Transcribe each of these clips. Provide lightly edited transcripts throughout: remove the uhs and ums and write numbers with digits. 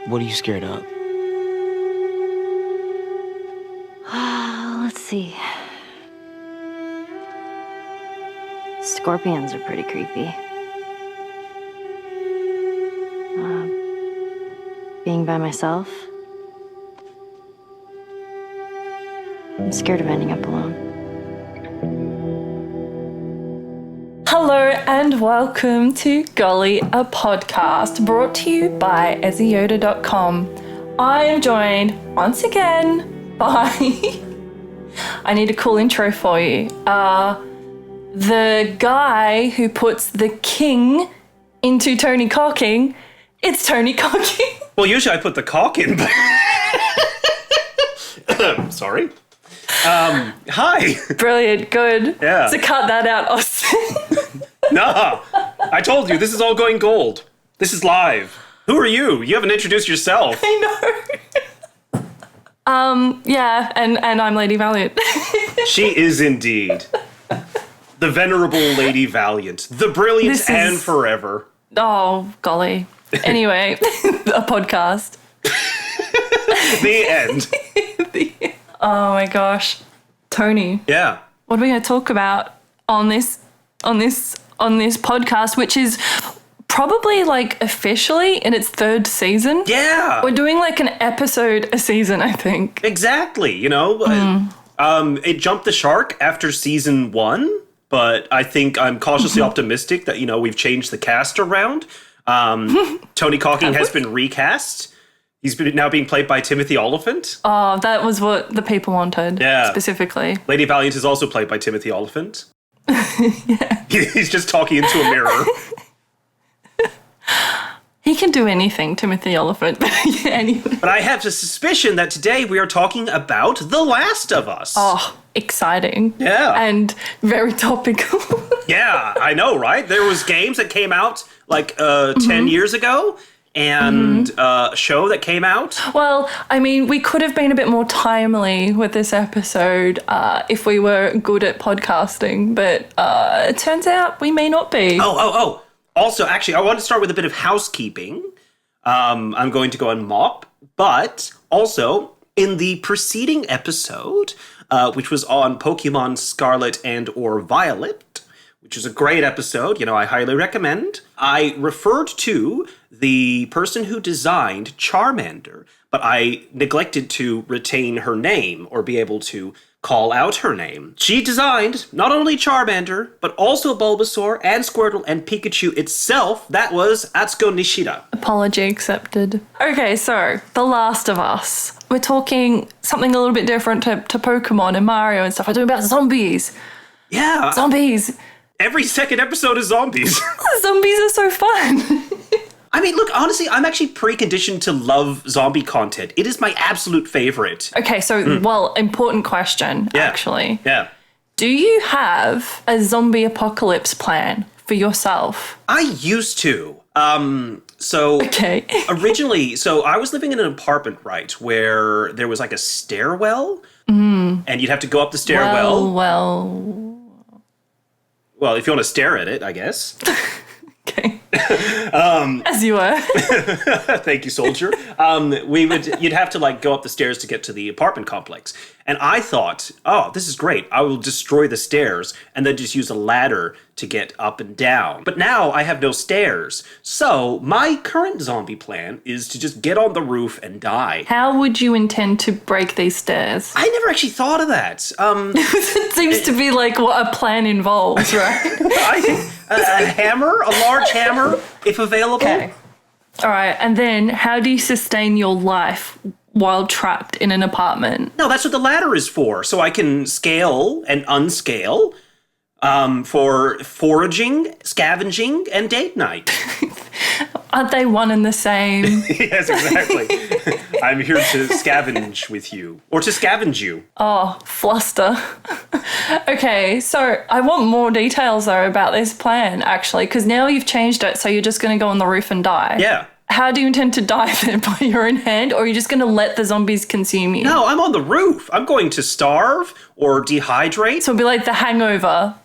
What are you scared of? Let's see. Scorpions are pretty creepy. Being by myself. I'm scared of ending up alone. Hello and welcome to Golly, a podcast brought to you by EZIYODA.com. I am joined once again by... I need a cool intro for you. The guy who puts the king into Tony Cocking. It's Tony Cocking. Well, usually I put the cock in, but... Sorry. Hi. Brilliant, good. Yeah. So cut that out, Austin. Nah. I told you, this is all going gold. This is live. Who are you? You haven't introduced yourself. I know. Yeah, and I'm Lady Valiant. She is indeed. The venerable Lady Valiant. The brilliant and forever. Oh, golly. Anyway, a podcast. The end. Oh my gosh. Tony. Yeah. What are we going to talk about on this podcast, which is probably like officially in its third season? Yeah. We're doing like an episode a season, I think. Exactly. You know, it jumped the shark after season 1, but I think I'm cautiously optimistic that, you know, we've changed the cast around. Tony Cocking has been recast. He's now being played by Timothy Oliphant. Oh, that was what the people wanted, specifically. Lady Valiant is also played by Timothy Oliphant. Yeah. He's just talking into a mirror. He can do anything, Timothy Oliphant. Anyway. But I have a suspicion that today we are talking about The Last of Us. Oh, exciting. Yeah. And very topical. Yeah, I know, right? There was games that came out like 10 years ago. And a show that came out. Well, I mean, we could have been a bit more timely with this episode if we were good at podcasting, but it turns out we may not be. Oh. Also, actually, I want to start with a bit of housekeeping. I'm going to go and mop, but also in the preceding episode, which was on Pokemon Scarlet and or Violet, which is a great episode, you know, I highly recommend. I referred to the person who designed Charmander, but I neglected to retain her name or be able to call out her name. She designed not only Charmander, but also Bulbasaur and Squirtle and Pikachu itself. That was Atsuko Nishida. Apology accepted. Okay, so The Last of Us. We're talking something a little bit different to Pokemon and Mario and stuff. We're talking about zombies. Yeah. Zombies. Every second episode is zombies. Zombies are so fun. I mean, look, honestly, I'm actually preconditioned to love zombie content. It is my absolute favorite. Okay, so, well, important question, actually. Yeah. Do you have a zombie apocalypse plan for yourself? I used to. Okay. Originally, so I was living in an apartment, right, where there was like a stairwell, and you'd have to go up the stairwell. Well, if you want to stare at it, I guess. Okay. As you were. Thank you, soldier. You'd have to like go up the stairs to get to the apartment complex. And I thought, oh, this is great. I will destroy the stairs and then just use a ladder to get up and down. But now I have no stairs. So my current zombie plan is to just get on the roof and die. How would you intend to break these stairs? I never actually thought of that. It seems to be like what a plan involves, right? A hammer, a large hammer, if available. Okay. All right. And then how do you sustain your life while trapped in an apartment? No, that's what the ladder is for. So I can scale and unscale for foraging, scavenging, and date night. Aren't they one and the same? Yes, exactly. I'm here to scavenge with you. Or to scavenge you. Oh, fluster. Okay, so I want more details, though, about this plan, actually, because now you've changed it, so you're just going to go on the roof and die. Yeah. How do you intend to die then? By your own hand? Or are you just going to let the zombies consume you? No, I'm on the roof. I'm going to starve or dehydrate. So it'll be like the Hangover.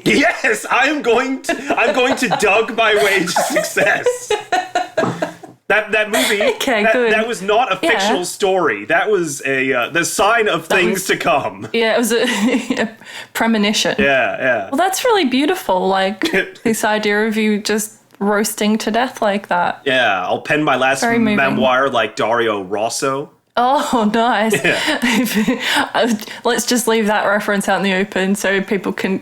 Yes, I'm going to dug my way to success. That movie, Okay, that, good. that was not a fictional story. That was the sign of things to come. Yeah, it was a premonition. Yeah. Well, that's really beautiful. Like this idea of you just roasting to death like that. Yeah, I'll pen my last Very moving. memoir like Dario Rosso. Oh, nice. Let's just leave that reference out in the open so people can,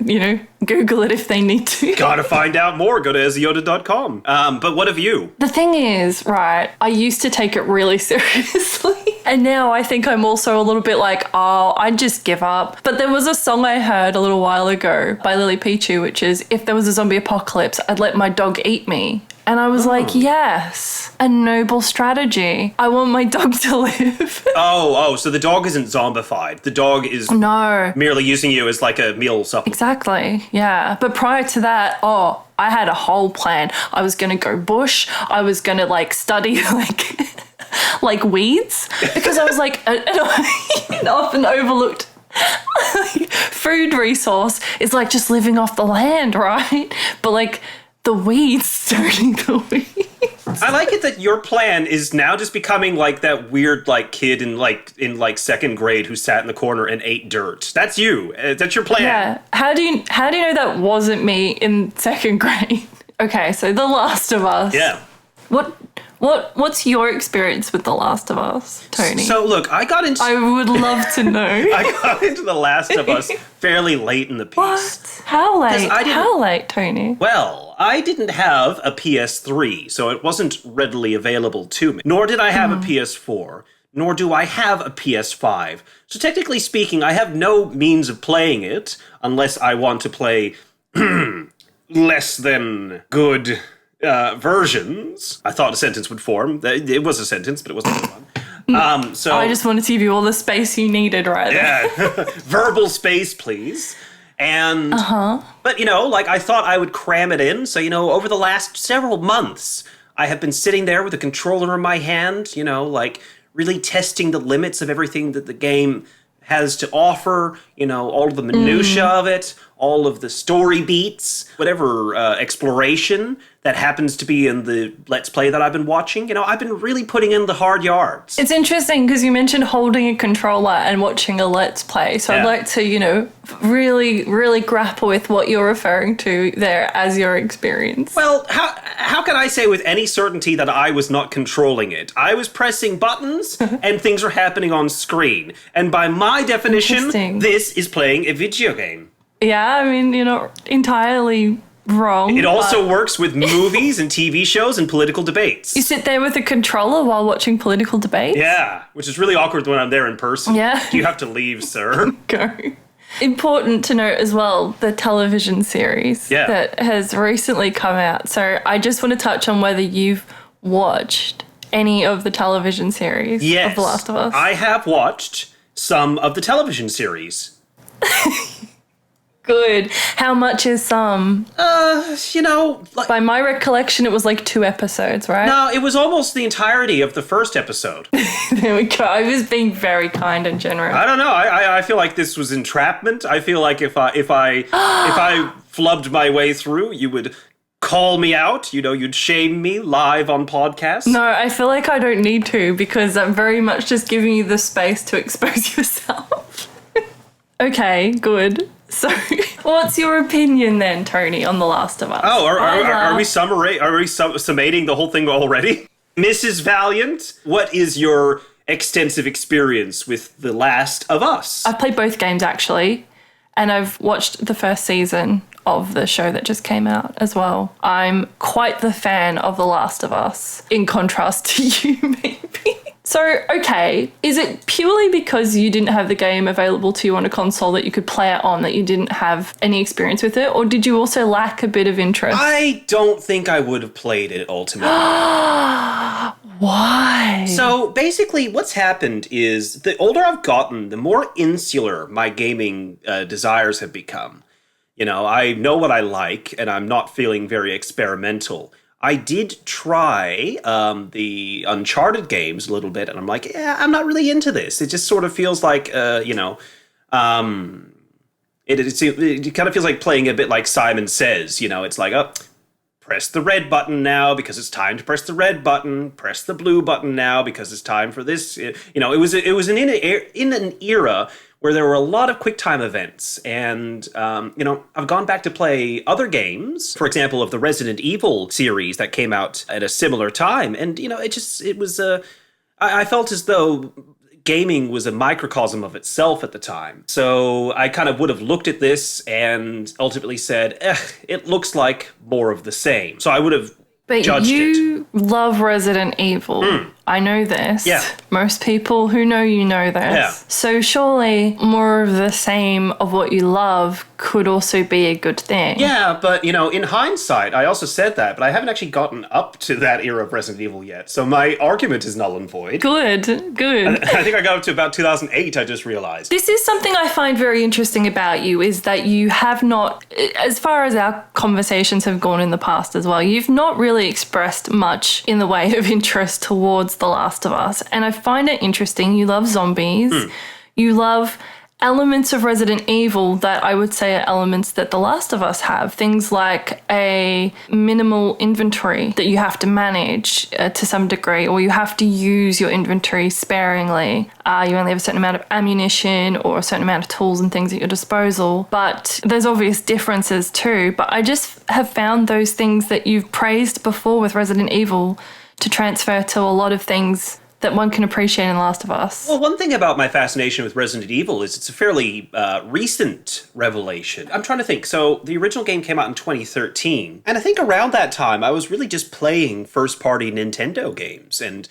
Google it if they need to. Gotta find out more. Go to EZIYODA.com. But what have you? The thing is, right, I used to take it really seriously. And now I think I'm also a little bit like, I'd just give up. But there was a song I heard a little while ago by Lily Pichu, which is, if there was a zombie apocalypse, I'd let my dog eat me. And I was like, yes, a noble strategy. I want my dog to live. So the dog isn't zombified. The dog is No. merely using you as like a meal supplement. Exactly, yeah. But prior to that, I had a whole plan. I was going to go bush. I was going to study like weeds because I was like an often overlooked food resource is like just living off the land, right? But the weeds, turning the weeds. I like it that your plan is now just becoming like that weird kid in second grade who sat in the corner and ate dirt. That's you. That's your plan. Yeah. How do you know that wasn't me in second grade? Okay, so The Last of Us. Yeah. What's your experience with The Last of Us, Tony? So look, I would love to know. I got into The Last of Us fairly late in the piece. What? How late? How late, Tony? Well, I didn't have a PS3, so it wasn't readily available to me. Nor did I have a PS4, nor do I have a PS5. So technically speaking, I have no means of playing it unless I want to play less than good versions. I thought a sentence would form. It was a sentence, but it wasn't one. So I just wanted to give you all the space you needed right there. Yeah, verbal space, please. And, but I thought I would cram it in. So, over the last several months, I have been sitting there with a controller in my hand, really testing the limits of everything that the game has to offer, all of the minutia of it, all of the story beats, whatever exploration that happens to be in the Let's Play that I've been watching. I've been really putting in the hard yards. It's interesting because you mentioned holding a controller and watching a Let's Play. So I'd like to, really, really grapple with what you're referring to there as your experience. Well, how can I say with any certainty that I was not controlling it? I was pressing buttons and things were happening on screen. And by my definition, this is playing a video game. Yeah, I mean, you're not entirely wrong. It also works with movies and TV shows and political debates. You sit there with a controller while watching political debates? Yeah, which is really awkward when I'm there in person. Yeah. You have to leave, sir. Go. Important to note as well, the television series that has recently come out. So I just want to touch on whether you've watched any of the television series of The Last of Us. I have watched some of the television series. Good. How much is some? By my recollection, it was 2 episodes, right? No, it was almost the entirety of the first episode. There we go. I was being very kind and generous. I don't know. I feel like this was entrapment. I feel like if I flubbed my way through, you would call me out. You'd shame me live on podcast. No, I feel like I don't need to because I'm very much just giving you the space to expose yourself. Okay, good. So, what's your opinion then, Tony, on The Last of Us? Oh, are we summating the whole thing already? Mrs. Valiant, what is your extensive experience with The Last of Us? I've played both games, actually, and I've watched the first season of the show that just came out as well. I'm quite the fan of The Last of Us, in contrast to you, maybe. So, okay, is it purely because you didn't have the game available to you on a console that you could play it on that you didn't have any experience with it? Or did you also lack a bit of interest? I don't think I would have played it ultimately. Why? So, basically, what's happened is the older I've gotten, the more insular my gaming desires have become. I know what I like, and I'm not feeling very experimental. I did try the Uncharted games a little bit, and I'm like, yeah, I'm not really into this. It just sort of feels like, it kind of feels like playing a bit like Simon Says. It's like, press the red button now because it's time to press the red button. Press the blue button now because it's time for this. It was in an era where there were a lot of QuickTime events, and I've gone back to play other games, for example, of the Resident Evil series that came out at a similar time, and I felt as though gaming was a microcosm of itself at the time. So I kind of would have looked at this and ultimately said, it looks like more of the same. So I would have judged it. But you love Resident Evil. I know this. Yeah. Most people who know you know this. Yeah. So surely more of the same of what you love could also be a good thing. Yeah, but, in hindsight, I also said that, but I haven't actually gotten up to that era of Resident Evil yet. So my argument is null and void. Good. I think I got up to about 2008, I just realized. This is something I find very interesting about you, is that you have not, as far as our conversations have gone in the past as well, you've not really expressed much in the way of interest towards The Last of Us. And I find it interesting. You love zombies. You love elements of Resident Evil that I would say are elements that The Last of Us have. Things like a minimal inventory that you have to manage to some degree, or you have to use your inventory sparingly. You only have a certain amount of ammunition or a certain amount of tools and things at your disposal. But there's obvious differences too. But I just have found those things that you've praised before with Resident Evil to transfer to a lot of things that one can appreciate in The Last of Us. Well, one thing about my fascination with Resident Evil is it's a fairly recent revelation. I'm trying to think. So the original game came out in 2013. And I think around that time, I was really just playing first-party Nintendo games and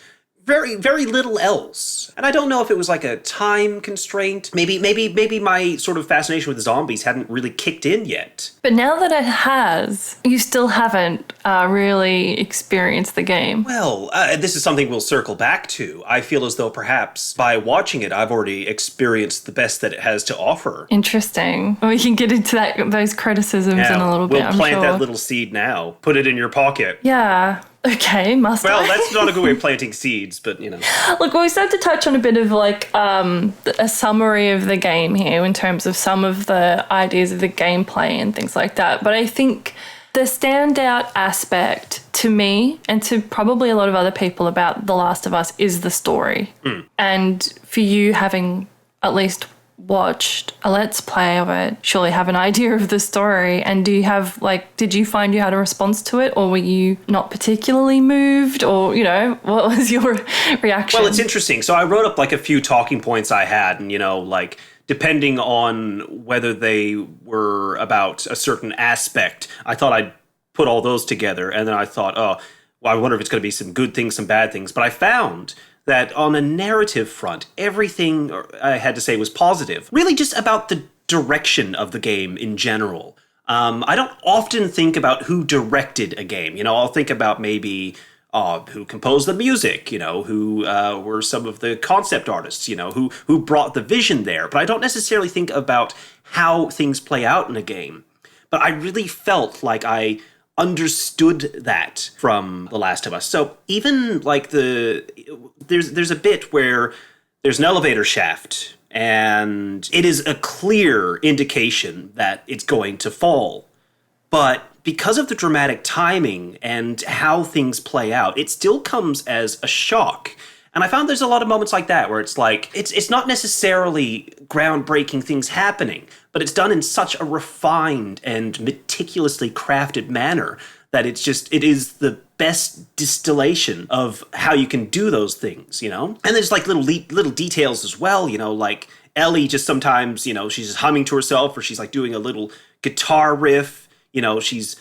very, very little else. And I don't know if it was like a time constraint. Maybe my sort of fascination with zombies hadn't really kicked in yet. But now that it has, you still haven't really experienced the game. Well, this is something we'll circle back to. I feel as though perhaps by watching it, I've already experienced the best that it has to offer. Interesting. We can get into those criticisms in a little bit, I'm sure. We'll plant that little seed now. Put it in your pocket. Yeah. Okay, must Well, I? that's not a good way of planting seeds, but Look, we start to touch on a bit of like a summary of the game here in terms of some of the ideas of the gameplay and things like that. But I think the standout aspect to me and to probably a lot of other people about The Last of Us is the story. And for you, having at least watched a Let's Play of it, surely have an idea of the story. And do you have, did you find you had a response to it, or were you not particularly moved, or, what was your reaction? Well, it's interesting. So I wrote up a few talking points I had, and, depending on whether they were about a certain aspect, I thought I'd put all those together. And then I thought, well, I wonder if it's going to be some good things, some bad things. But I found that on a narrative front, everything I had to say was positive. Really just about the direction of the game in general. I don't often think about who directed a game. I'll think about maybe who composed the music, who were some of the concept artists, who brought the vision there. But I don't necessarily think about how things play out in a game. But I really felt like I understood that from The Last of Us. So even there's a bit where there's an elevator shaft and it is a clear indication that it's going to fall. But because of the dramatic timing and how things play out, it still comes as a shock. And I found there's a lot of moments like that where it's it's not necessarily groundbreaking things happening, but it's done in such a refined and meticulously crafted manner that it is the best distillation of how you can do those things, And there's little details as well, like Ellie just sometimes, she's just humming to herself, or she's doing a little guitar riff, she's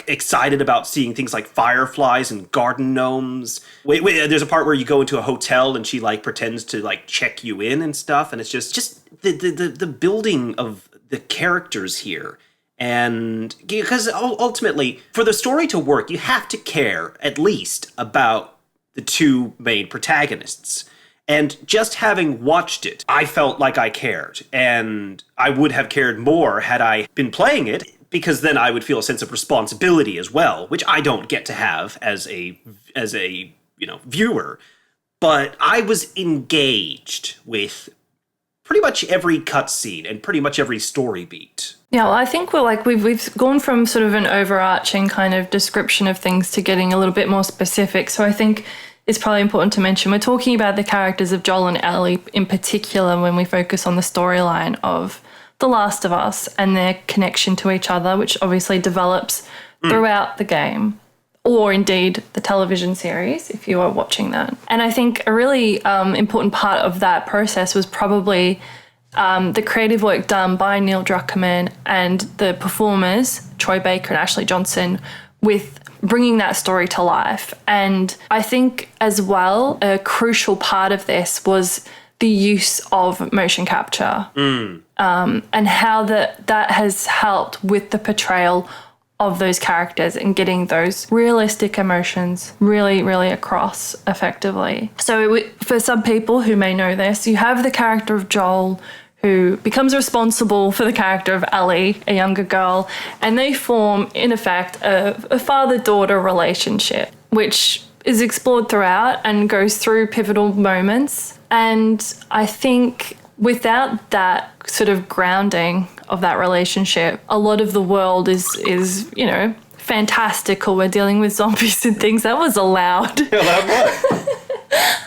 excited about seeing things like fireflies and garden gnomes. Wait, there's a part where you go into a hotel and she pretends to check you in and stuff, and it's just the building of the characters here. And because ultimately, for the story to work, you have to care at least about the two main protagonists. And just having watched it, I felt like I cared, and I would have cared more had I been playing it, because then I would feel a sense of responsibility as well, which I don't get to have as a viewer. But I was engaged with pretty much every cutscene and pretty much every story beat. Yeah, well, I think we've gone from sort of an overarching kind of description of things to getting a little bit more specific. So I think it's probably important to mention we're talking about the characters of Joel and Ellie in particular when we focus on the storyline of The Last of Us and their connection to each other, which obviously develops throughout the game, or indeed the television series if you are watching that. And I think a really important part of that process was probably the creative work done by Neil Druckerman and the performers, Troy Baker and Ashley Johnson, with bringing that story to life. And I think as well, a crucial part of this was the use of motion capture and how that has helped with the portrayal of those characters and getting those realistic emotions really, really across effectively. So for some people who may know this, you have the character of Joel who becomes responsible for the character of Ellie, a younger girl, and they form, in effect, a father-daughter relationship, which is explored throughout and goes through pivotal moments. And I think without that sort of grounding of that relationship, a lot of the world is fantastical. We're dealing with zombies and things. That was a loud. Yeah, loud what?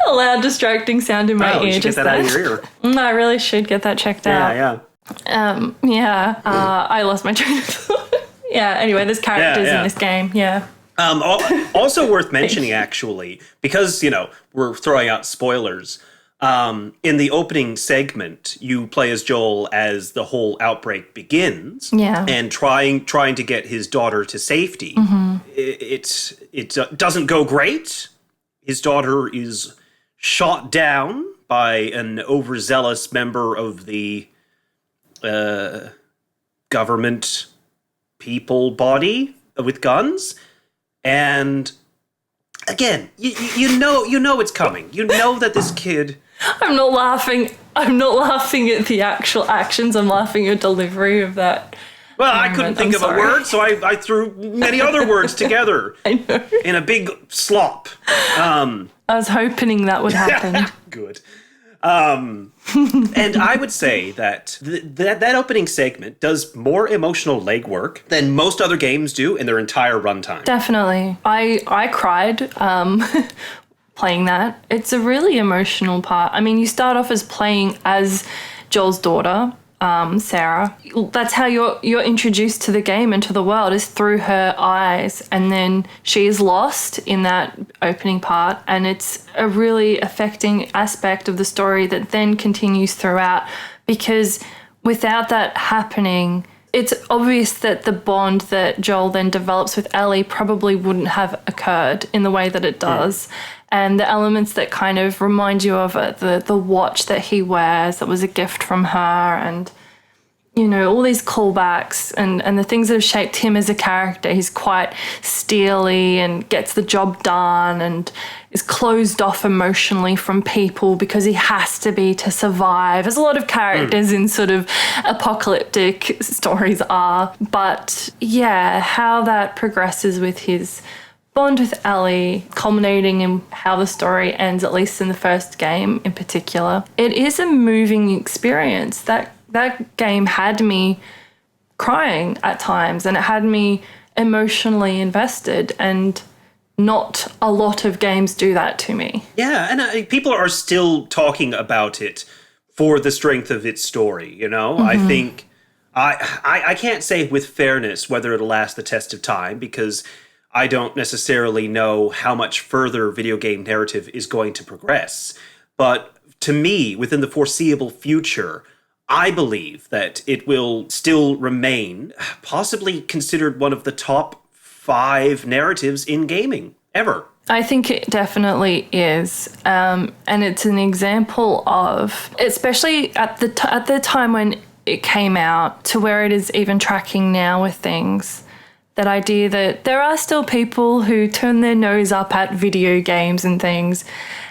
A loud distracting sound in my ear. You should get that out of your ear. I really should get that checked out. Yeah. I lost my train of thought. Yeah, anyway, there's characters in this game. Yeah. Also worth mentioning, actually, because, we're throwing out spoilers. In the opening segment, you play as Joel as the whole outbreak begins, and trying to get his daughter to safety. Mm-hmm. It doesn't go great. His daughter is shot down by an overzealous member of the government people body with guns, and again, you know it's coming. You know that this kid. I'm not laughing at the actual actions. I'm laughing at delivery of that. Well, I couldn't think of a word, so I threw many other words together in a big slop. I was hoping that would happen. Good. And I would say that that opening segment does more emotional legwork than most other games do in their entire runtime. Definitely. I cried playing that. It's a really emotional part. I mean, you start off as playing as Joel's daughter, Sarah. That's how you're introduced to the game and to the world, is through her eyes, and then she is lost in that opening part, and it's a really affecting aspect of the story that then continues throughout, because without that happening, it's obvious that the bond that Joel then develops with Ellie probably wouldn't have occurred in the way that it does. And the elements that kind of remind you of it, the watch that he wears that was a gift from her, and, all these callbacks and the things that have shaped him as a character. He's quite steely and gets the job done and is closed off emotionally from people because he has to be to survive, as a lot of characters in sort of apocalyptic stories are. But yeah, how that progresses with his bond with Ellie, culminating in how the story ends, at least in the first game in particular. It is a moving experience. That game had me crying at times, and it had me emotionally invested, and not a lot of games do that to me. Yeah, and people are still talking about it for the strength of its story, Mm-hmm. I think I can't say with fairness whether it'll last the test of time, because I don't necessarily know how much further video game narrative is going to progress. But to me, within the foreseeable future, I believe that it will still remain possibly considered one of the top 5 narratives in gaming ever. I think it definitely is. And it's an example of, especially at the time when it came out, to where it is even tracking now with things. That idea that there are still people who turn their nose up at video games and things.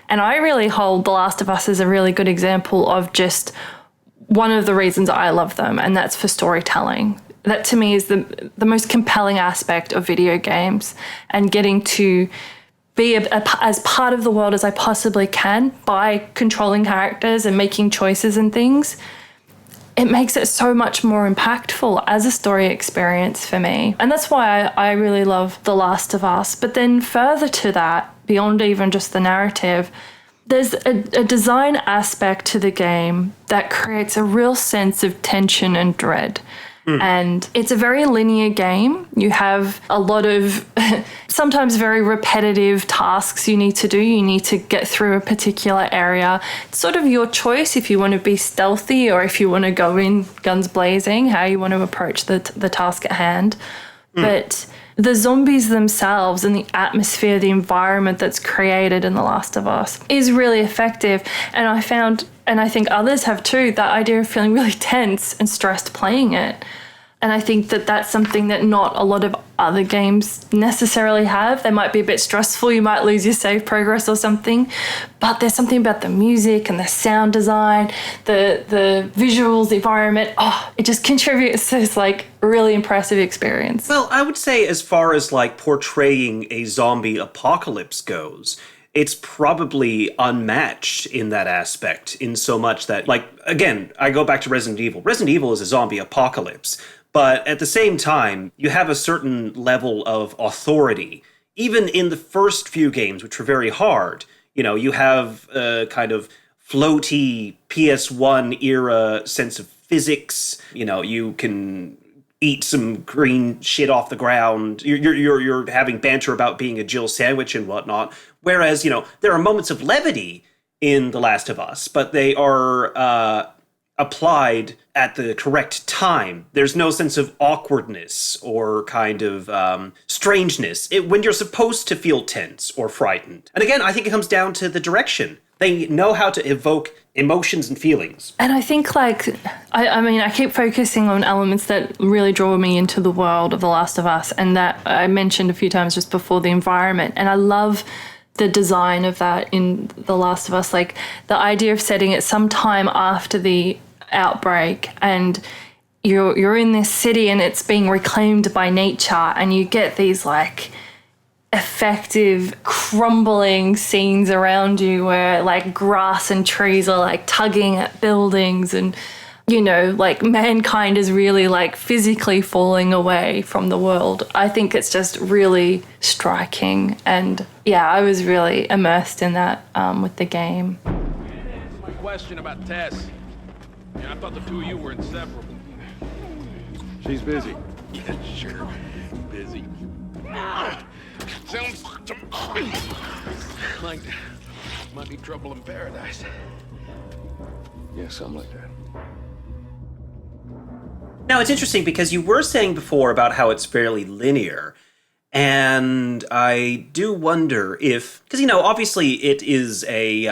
And I really hold The Last of Us as a really good example of just one of the reasons I love them, and that's for storytelling. That to me is the most compelling aspect of video games, and getting to be as part of the world as I possibly can by controlling characters and making choices and things, it makes it so much more impactful as a story experience for me. And that's why I really love The Last of Us. But then further to that, beyond even just the narrative, there's a design aspect to the game that creates a real sense of tension and dread. And it's a very linear game. You have a lot of sometimes very repetitive tasks you need to do. You need to get through a particular area. It's sort of your choice if you want to be stealthy or if you want to go in guns blazing, how you want to approach the task at hand. But the zombies themselves and the atmosphere, the environment that's created in The Last of Us is really effective. And I found, and I think others have too, that idea of feeling really tense and stressed playing it. And I think that that's something that not a lot of other games necessarily have. They might be a bit stressful. You might lose your save progress or something. But there's something about the music and the sound design, the visuals, the environment. Oh, it just contributes to this like really impressive experience. Well, I would say as far as like portraying a zombie apocalypse goes, it's probably unmatched in that aspect, in so much that, like, again, I go back to Resident Evil. Resident Evil is a zombie apocalypse, but at the same time, you have a certain level of authority. Even in the first few games, which were very hard, you know, you have a kind of floaty PS1 era sense of physics. You know, you can eat some green shit off the ground. You're having banter about being a Jill sandwich and whatnot. Whereas, you know, there are moments of levity in The Last of Us, but they are applied at the correct time. There's no sense of awkwardness or kind of strangeness when you're supposed to feel tense or frightened. And again, I think it comes down to the direction. They know how to evoke emotions and feelings. And I think, like, I mean, I keep focusing on elements that really draw me into the world of The Last of Us, and that I mentioned a few times just before, the environment. And I love the design of that in The Last of Us, like the idea of setting it some time after the outbreak, and you're in this city and it's being reclaimed by nature, and you get these like effective crumbling scenes around you where like grass and trees are like tugging at buildings, and you know, like mankind is really like physically falling away from the world. I think it's just really striking, and yeah, I was really immersed in that with the game. My question about Tess. Yeah, I thought the two of you were inseparable. She's busy. Yeah, sure. Busy. Sounds to me like might be trouble in paradise. Yeah, something like that. Now, it's interesting because you were saying before about how it's fairly linear. And I do wonder if, because, you know, obviously it is a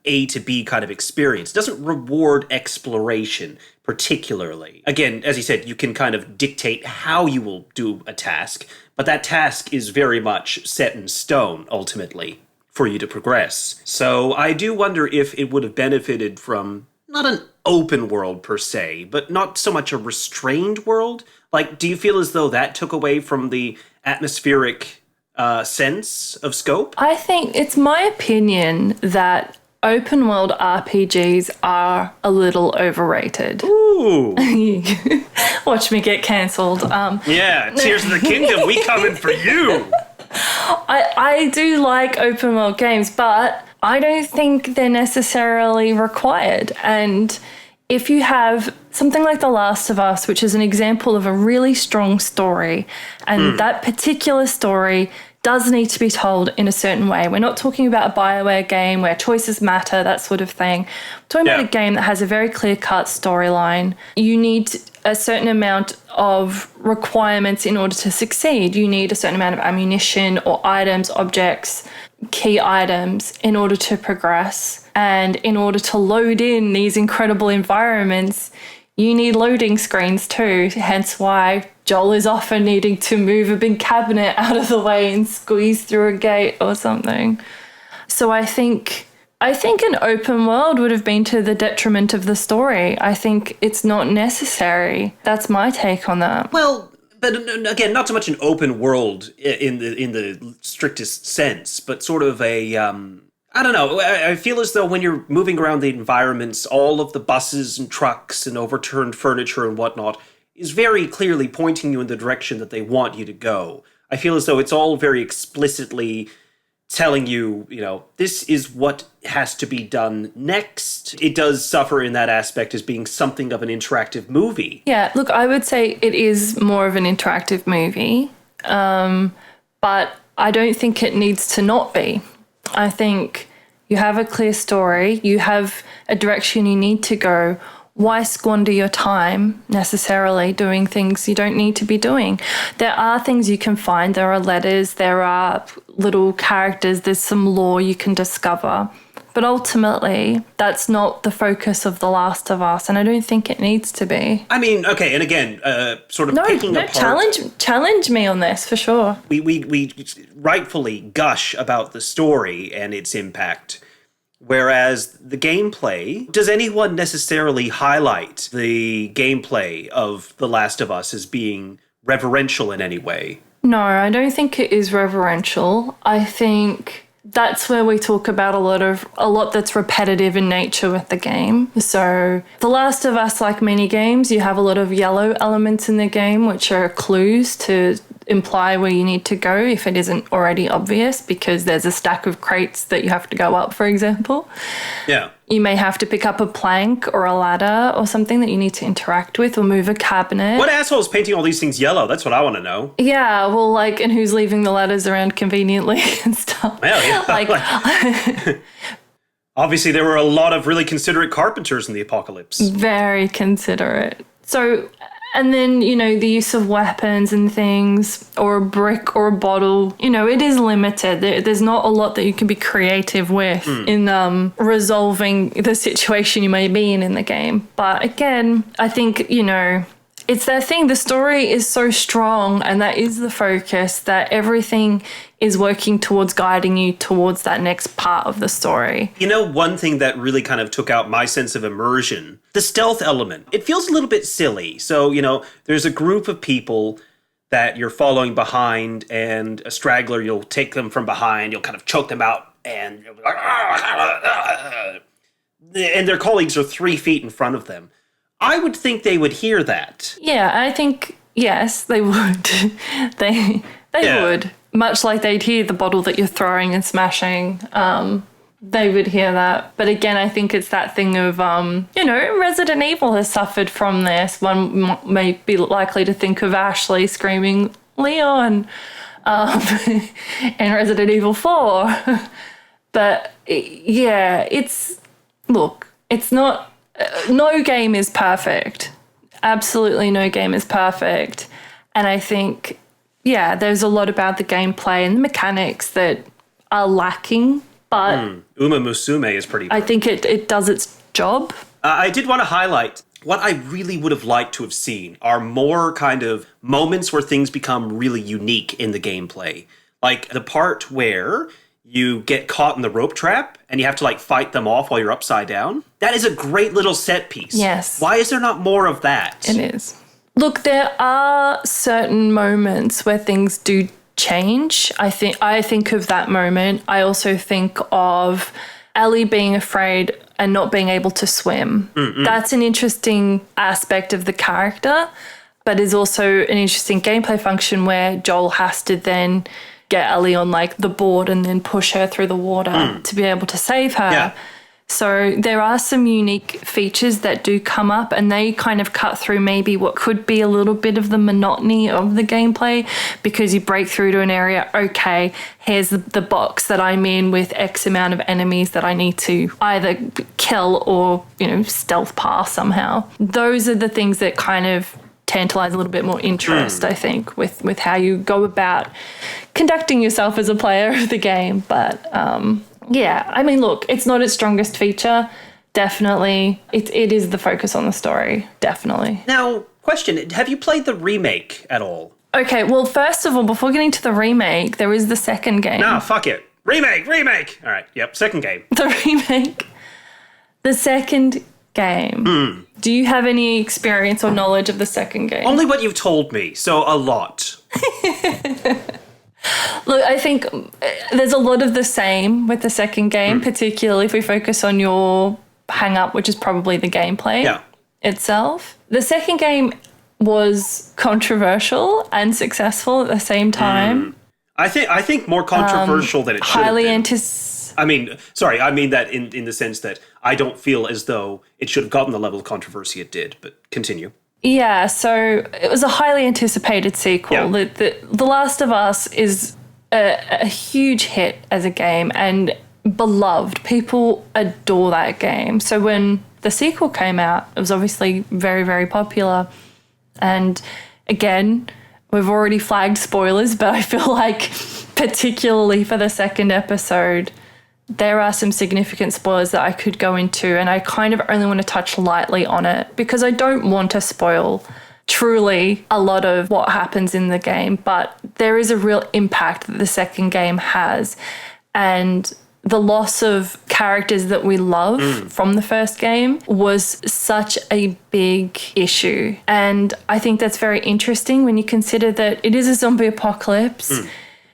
to B kind of experience. It doesn't reward exploration particularly. Again, as you said, you can kind of dictate how you will do a task, but that task is very much set in stone, ultimately, for you to progress. So I do wonder if it would have benefited from not an open world per se, but not so much a restrained world. Like, do you feel as though that took away from the atmospheric sense of scope? I think it's my opinion that open world RPGs are a little overrated. Ooh. Watch me get cancelled. Yeah, Tears of the Kingdom, we coming for you. I do like open world games, but I don't think they're necessarily required. And if you have something like The Last of Us, which is an example of a really strong story, and that particular story does need to be told in a certain way. We're not talking about a BioWare game where choices matter, that sort of thing. We're talking about a game that has a very clear-cut storyline. You need a certain amount of requirements in order to succeed. You need a certain amount of ammunition or items, objects, key items in order to progress. And in order to load in these incredible environments, you need loading screens too, hence why Joel is often needing to move a big cabinet out of the way and squeeze through a gate or something. So I think an open world would have been to the detriment of the story. I think it's not necessary. That's my take on that. Well, But again, not so much an open world in the strictest sense, but sort of a I don't know. I feel as though when you're moving around the environments, all of the buses and trucks and overturned furniture and whatnot is very clearly pointing you in the direction that they want you to go. I feel as though it's all very explicitly telling you, this is what has to be done next. It does suffer in that aspect as being something of an interactive movie. Yeah, look, I would say it is more of an interactive movie, but I don't think it needs to not be. I think you have a clear story, you have a direction you need to go. Why squander your time necessarily doing things you don't need to be doing? There are things you can find. There are letters, there are little characters, there's some lore you can discover. But ultimately, that's not the focus of The Last of Us, and I don't think it needs to be. I mean, okay, and again, sort of picking apart... challenge me on this, for sure. We rightfully gush about the story and its impact, whereas the gameplay, does anyone necessarily highlight the gameplay of The Last of Us as being reverential in any way? No, I don't think it is reverential. I think that's where we talk about a lot that's repetitive in nature with the game. So The Last of Us, like many games, you have a lot of yellow elements in the game, which are clues to imply where you need to go if it isn't already obvious, because there's a stack of crates that you have to go up, for example. Yeah. You may have to pick up a plank or a ladder or something that you need to interact with, or move a cabinet. What asshole is painting all these things yellow? That's what I want to know. Yeah, well, and who's leaving the ladders around conveniently and stuff. Well, yeah. Obviously, there were a lot of really considerate carpenters in the apocalypse. Very considerate. So, and then, the use of weapons and things, or a brick or a bottle, it is limited. There's not a lot that you can be creative with in resolving the situation you may be in the game. But again, I think, it's that thing. The story is so strong, and that is the focus, that everything is working towards guiding you towards that next part of the story. One thing that really kind of took out my sense of immersion, the stealth element. It feels a little bit silly. So, there's a group of people that you're following behind, and a straggler, you'll take them from behind, you'll kind of choke them out, and you'll be like, and their colleagues are 3 feet in front of them. I would think they would hear that. Yeah, I think, yes, they would. they would. Much like they'd hear the bottle that you're throwing and smashing. They would hear that. But again, I think it's that thing of, Resident Evil has suffered from this. One may be likely to think of Ashley screaming, Leon, in Resident Evil 4. But, yeah, it's not... no game is perfect. Absolutely no game is perfect. And I think, there's a lot about the gameplay and the mechanics that are lacking, but Uma Musume is pretty good. I think it does its job. I did want to highlight what I really would have liked to have seen are more kind of moments where things become really unique in the gameplay. Like the part where you get caught in the rope trap and you have to fight them off while you're upside down. That is a great little set piece. Yes. Why is there not more of that? It is. Look, there are certain moments where things do change. I think of that moment. I also think of Ellie being afraid and not being able to swim. That's an interesting aspect of the character, but is also an interesting gameplay function where Joel has to then get Ellie on the board and then push her through the water to be able to save her. Yeah. So there are some unique features that do come up, and they kind of cut through maybe what could be a little bit of the monotony of the gameplay, because you break through to an area, okay, here's the box that I'm in with X amount of enemies that I need to either kill or, stealth past somehow. Those are the things that kind of tantalize a little bit more interest, I think, with how you go about conducting yourself as a player of the game. But look, it's not its strongest feature. Definitely. It is the focus on the story. Definitely. Now, question, have you played the remake at all? Okay, well, first of all, before getting to the remake, there is the second game. No, fuck it. Remake! All right, yep, second game. The remake. The second game. Do you have any experience or knowledge of the second game? Only what you've told me, so a lot. Look, I think there's a lot of the same with the second game, particularly if we focus on your hang-up, which is probably the gameplay itself. The second game was controversial and successful at the same time. I think more controversial than it should have been. I mean that in the sense that I don't feel as though it should have gotten the level of controversy it did, but continue. Yeah, so it was a highly anticipated sequel. Yeah. The Last of Us is a huge hit as a game and beloved. People adore that game. So when the sequel came out, it was obviously very, very popular. And again, we've already flagged spoilers, but I feel like particularly for the second episode, there are some significant spoilers that I could go into, and I kind of only want to touch lightly on it because I don't want to spoil truly a lot of what happens in the game, but there is a real impact that the second game has. And the loss of characters that we love from the first game was such a big issue. And I think that's very interesting when you consider that it is a zombie apocalypse.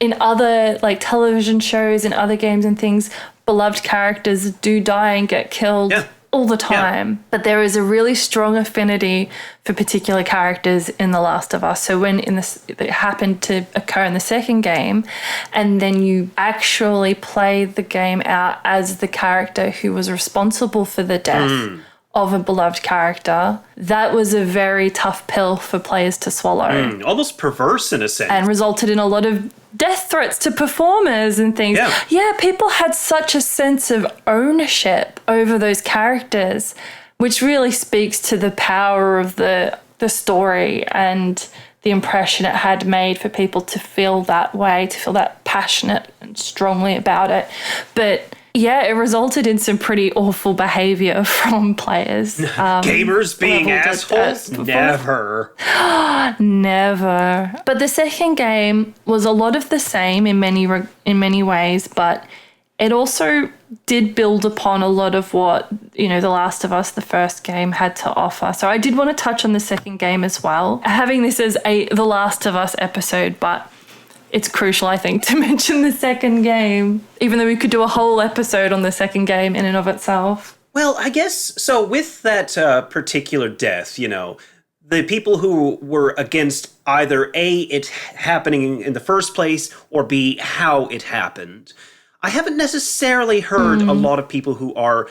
In other like television shows and other games and things, beloved characters do die and get killed all the time. Yeah. But there is a really strong affinity for particular characters in The Last of Us. So when it happened to occur in the second game, and then you actually play the game out as the character who was responsible for the death of a beloved character, that was a very tough pill for players to swallow. Almost perverse in a sense. And resulted in a lot of death threats to performers and things. Yeah, people had such a sense of ownership over those characters, which really speaks to the power of the story and the impression it had made for people to feel that way, to feel that passionate and strongly about it. But yeah, it resulted in some pretty awful behavior from players. Gamers being assholes? Never. Never. But the second game was a lot of the same in many ways, but it also did build upon a lot of what, The Last of Us, the first game, had to offer. So I did want to touch on the second game as well. Having this as The Last of Us episode, but it's crucial, I think, to mention the second game, even though we could do a whole episode on the second game in and of itself. Well, I guess, so with that particular death, the people who were against either A, it happening in the first place, or B, how it happened, I haven't necessarily heard a lot of people who are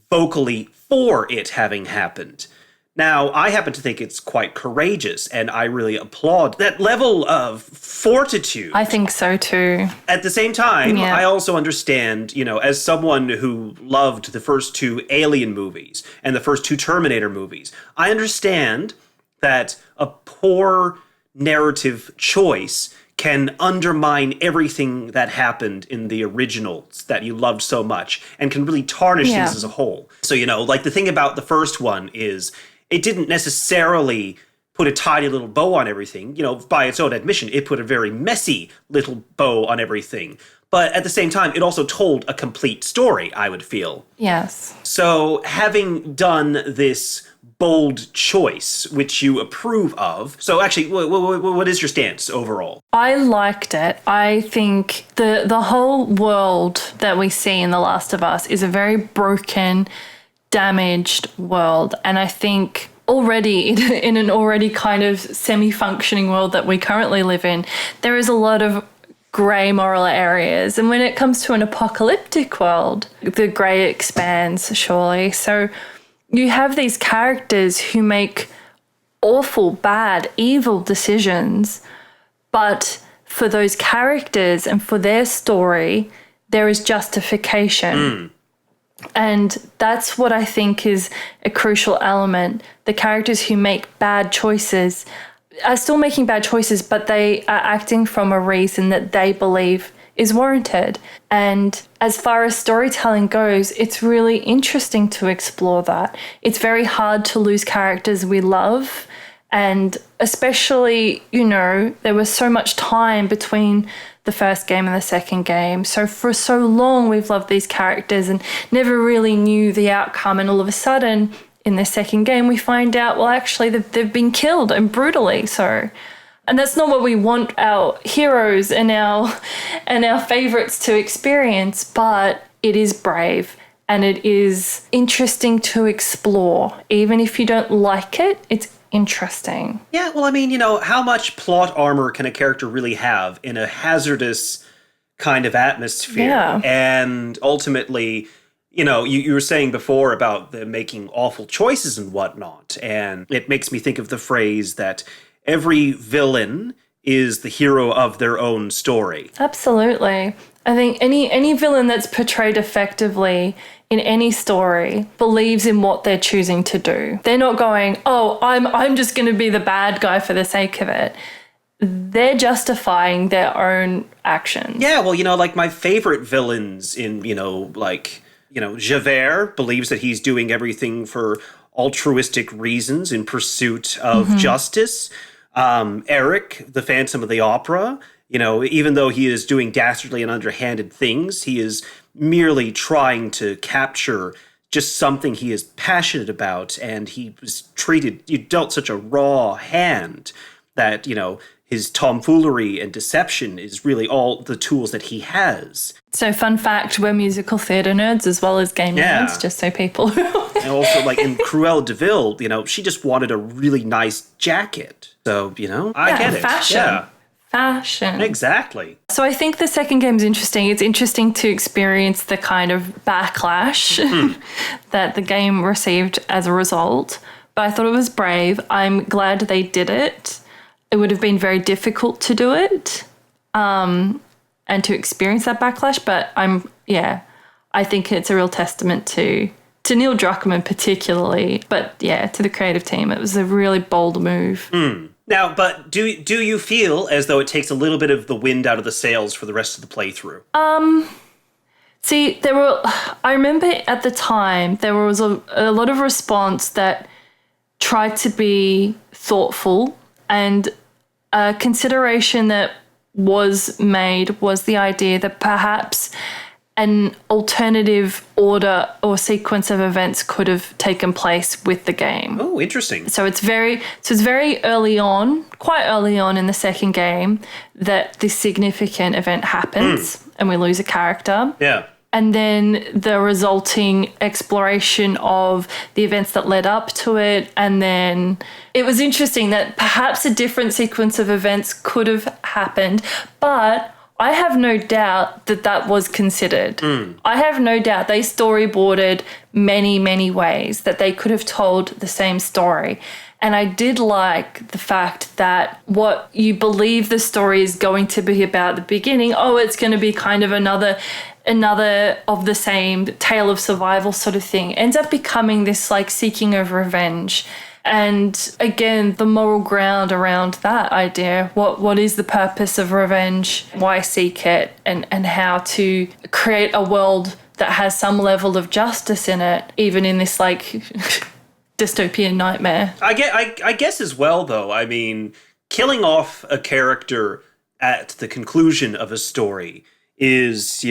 vocally for it having happened. Now, I happen to think it's quite courageous, and I really applaud that level of fortitude. I think so too. At the same time, I also understand, as someone who loved the first two Alien movies and the first two Terminator movies, I understand that a poor narrative choice can undermine everything that happened in the originals that you loved so much and can really tarnish things as a whole. So, like the thing about the first one is it didn't necessarily put a tidy little bow on everything. By its own admission, it put a very messy little bow on everything. But at the same time, it also told a complete story, I would feel. Yes. So having done this bold choice, which you approve of. So actually, what is your stance overall? I liked it. I think the whole world that we see in The Last of Us is a very broken, damaged world. And I think already in an already kind of semi-functioning world that we currently live in, there is a lot of grey moral areas. And when it comes to an apocalyptic world, the grey expands, surely. So you have these characters who make awful, bad, evil decisions, but for those characters and for their story, there is justification. And that's what I think is a crucial element. The characters who make bad choices are still making bad choices, but they are acting from a reason that they believe is warranted. And as far as storytelling goes, it's really interesting to explore that. It's very hard to lose characters we love. And especially, there was so much time between the first game and the second game. So for so long, we've loved these characters and never really knew the outcome. And all of a sudden, in the second game, we find out, well, actually, they've been killed, and brutally so. And that's not what we want our heroes and our favorites to experience, but it is brave and it is interesting to explore. Even if you don't like it, it's interesting. Yeah, well, I mean, how much plot armor can a character really have in a hazardous kind of atmosphere? Yeah. And ultimately, you were saying before about them making awful choices and whatnot, and it makes me think of the phrase that every villain is the hero of their own story. Absolutely. I think any villain that's portrayed effectively in any story believes in what they're choosing to do. They're not going, oh, I'm just going to be the bad guy for the sake of it. They're justifying their own actions. Yeah, well, like my favorite villains in, Javert believes that he's doing everything for altruistic reasons in pursuit of justice. Eric, the Phantom of the Opera, even though he is doing dastardly and underhanded things, he is merely trying to capture just something he is passionate about, and he was dealt such a raw hand that, his tomfoolery and deception is really all the tools that he has. So fun fact, we're musical theatre nerds as well as game nerds, just so people... And also, in Cruella de Vil, she just wanted a really nice jacket. So, I get it. Fashion. Yeah. Fashion. Exactly. So I think the second game's interesting. It's interesting to experience the kind of backlash that the game received as a result. But I thought it was brave. I'm glad they did it. It would have been very difficult to do it and to experience that backlash. But I think it's a real testament to Neil Druckmann particularly, but to the creative team. It was a really bold move. Now, but do you feel as though it takes a little bit of the wind out of the sails for the rest of the playthrough? See, I remember at the time there was a lot of response that tried to be thoughtful, and a consideration that was made was the idea that perhaps an alternative order or sequence of events could have taken place with the game. Oh, interesting. So it's very early on, quite early on in the second game, that this significant event happens and we lose a character. Yeah. And then the resulting exploration of the events that led up to it. And then it was interesting that perhaps a different sequence of events could have happened, but I have no doubt that was considered. I have no doubt they storyboarded many, many ways that they could have told the same story. And I did like the fact that what you believe the story is going to be about at the beginning, it's going to be kind of another of the same tale of survival sort of thing, ends up becoming this seeking of revenge. And again, the moral ground around that idea, what is the purpose of revenge, why seek it, and how to create a world that has some level of justice in it, even in this dystopian nightmare. I guess as well, though, I mean, killing off a character at the conclusion of a story is,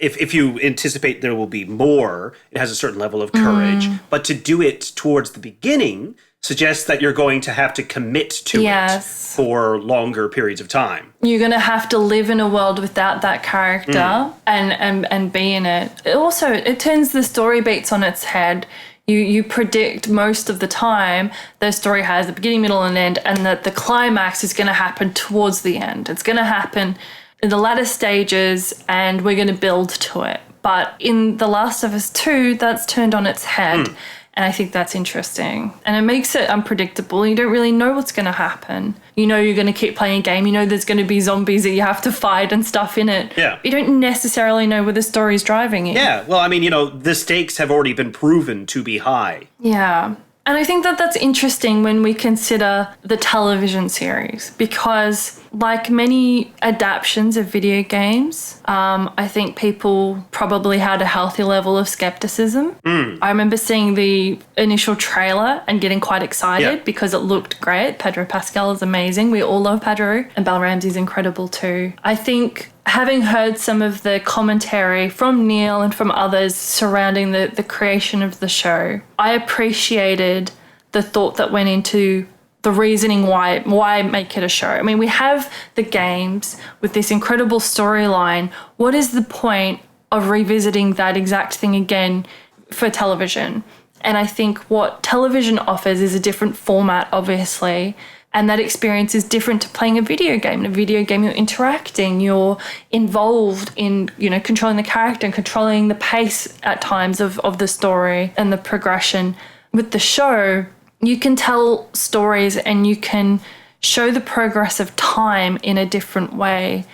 if you anticipate there will be more, it has a certain level of courage. But to do it towards the beginning suggests that you're going to have to commit to it for longer periods of time. You're going to have to live in a world without that character and be in it. It turns the story beats on its head. You predict most of the time the story has a beginning, middle, and end, and that the climax is going to happen towards the end. It's going to happen in the latter stages, and we're going to build to it. But in The Last of Us 2, that's turned on its head, and I think that's interesting. And it makes it unpredictable. You don't really know what's going to happen. You know you're going to keep playing a game. You know there's going to be zombies that you have to fight and stuff in it. Yeah. You don't necessarily know where the story's driving you. Yeah, well, I mean, the stakes have already been proven to be high. Yeah. And I think that's interesting when we consider the television series, because like many adaptions of video games, I think people probably had a healthy level of skepticism. I remember seeing the initial trailer and getting quite excited because it looked great. Pedro Pascal is amazing. We all love Pedro. And Belle Ramsey's incredible too. I think having heard some of the commentary from Neil and from others surrounding the creation of the show, I appreciated the thought that went into the reasoning why make it a show. I mean, we have the games with this incredible storyline. What is the point of revisiting that exact thing again for television? And I think what television offers is a different format, obviously, and that experience is different to playing a video game. In a video game, you're interacting, you're involved in, controlling the character and controlling the pace at times of the story and the progression. With the show, you can tell stories and you can show the progress of time in a different way.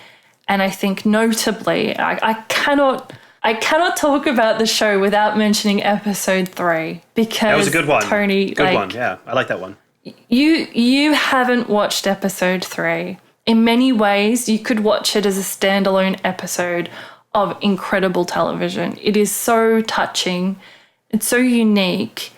And I think notably, I cannot talk about the show without mentioning episode 3 because that was a good one. Tony, good one. Yeah, I like that one. You haven't watched episode 3. In many ways, you could watch it as a standalone episode of incredible television. It is so touching, it's so unique,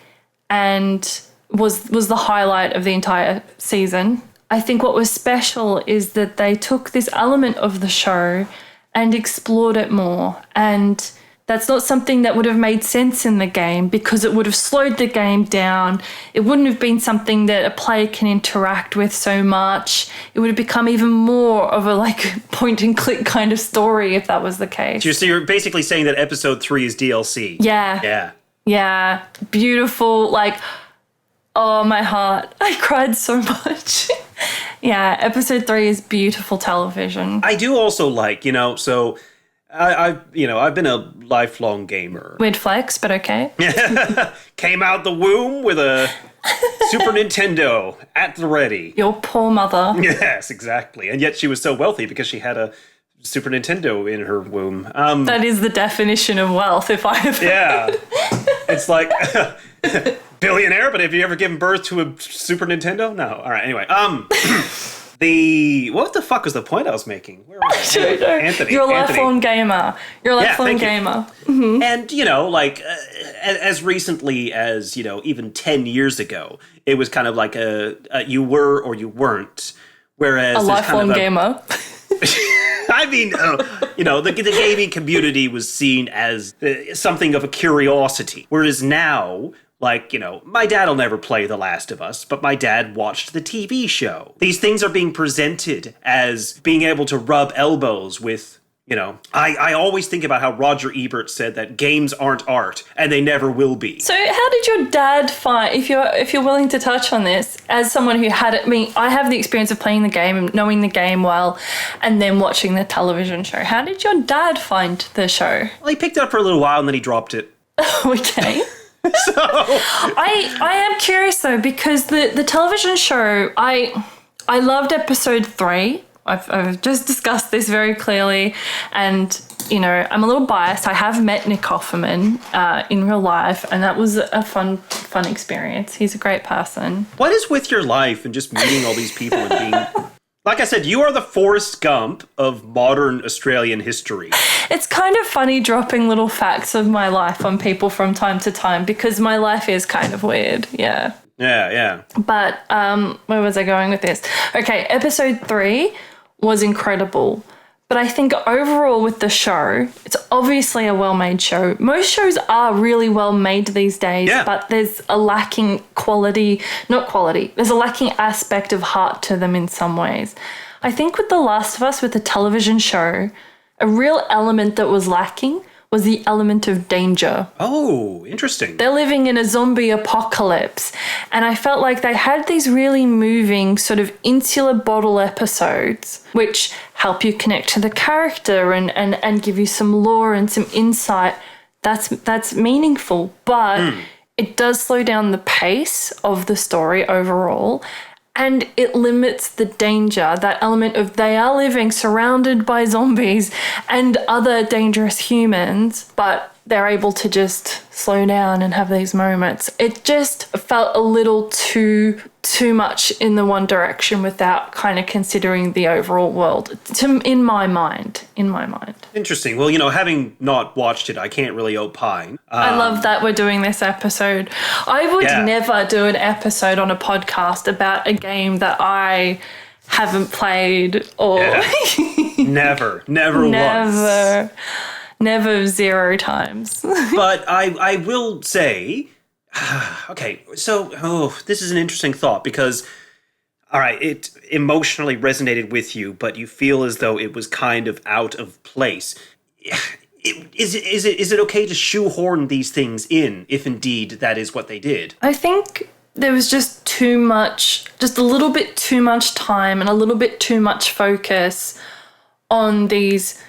and was the highlight of the entire season. I think what was special is that they took this element of the show and explored it more. And that's not something that would have made sense in the game because it would have slowed the game down. It wouldn't have been something that a player can interact with so much. It would have become even more of a point and click kind of story if that was the case. So you're basically saying that episode 3 is DLC. Yeah. Yeah. Beautiful. Oh, my heart. I cried so much. Yeah, episode 3 is beautiful television. I do also so I've been a lifelong gamer. Weird flex, but okay. Came out the womb with a Super Nintendo at the ready. Your poor mother. Yes, exactly. And yet she was so wealthy because she had a Super Nintendo in her womb. That is the definition of wealth, if I have. Yeah. It's like billionaire, but have you ever given birth to a Super Nintendo? No. All right. Anyway, what the fuck was the point I was making? Where was I? Anthony. You're a lifelong gamer. You're a lifelong gamer. Mm-hmm. And, as recently as, even 10 years ago, it was kind of like you were or you weren't. Whereas a lifelong gamer. I mean, the gaming community was seen as something of a curiosity. Whereas now, my dad will never play The Last of Us, but my dad watched the TV show. These things are being presented as being able to rub elbows with, I always think about how Roger Ebert said that games aren't art, and they never will be. So how did your dad find, if you're willing to touch on this, as someone who had it, I have the experience of playing the game and knowing the game well, and then watching the television show. How did your dad find the show? Well, he picked it up for a little while, and then he dropped it. Okay. So I am curious though, because the television show, I loved episode 3. I've just discussed this very clearly, and I'm a little biased. I have met Nick Offerman in real life, and that was a fun experience. He's a great person. What is with your life and just meeting all these people and being... Like I said, you are the Forrest Gump of modern Australian history. It's kind of funny dropping little facts of my life on people from time to time because my life is kind of weird. Yeah. Yeah. But where was I going with this? Okay, episode 3 was incredible. But I think overall with the show, it's obviously a well-made show. Most shows are really well-made these days, but there's a lacking there's a lacking aspect of heart to them in some ways. I think with The Last of Us, with the television show, a real element that was lacking was the element of danger. Oh, interesting. They're living in a zombie apocalypse, and I felt like they had these really moving sort of insular bottle episodes which help you connect to the character and give you some lore and some insight. That's meaningful, but it does slow down the pace of the story overall. And it limits the danger, that element of they are living surrounded by zombies and other dangerous humans, but they're able to just slow down and have these moments. It just felt a little too much in the one direction without kind of considering the overall world, in my mind. Interesting. Well, having not watched it, I can't really opine. I love that we're doing this episode. I would never do an episode on a podcast about a game that I haven't played or Never once. never 0 times. But I will say, okay, so this is an interesting thought because, all right, it emotionally resonated with you, but you feel as though it was kind of out of place. Is it okay to shoehorn these things in, if indeed that is what they did? I think there was just too much, just a little bit too much time and a little bit too much focus on these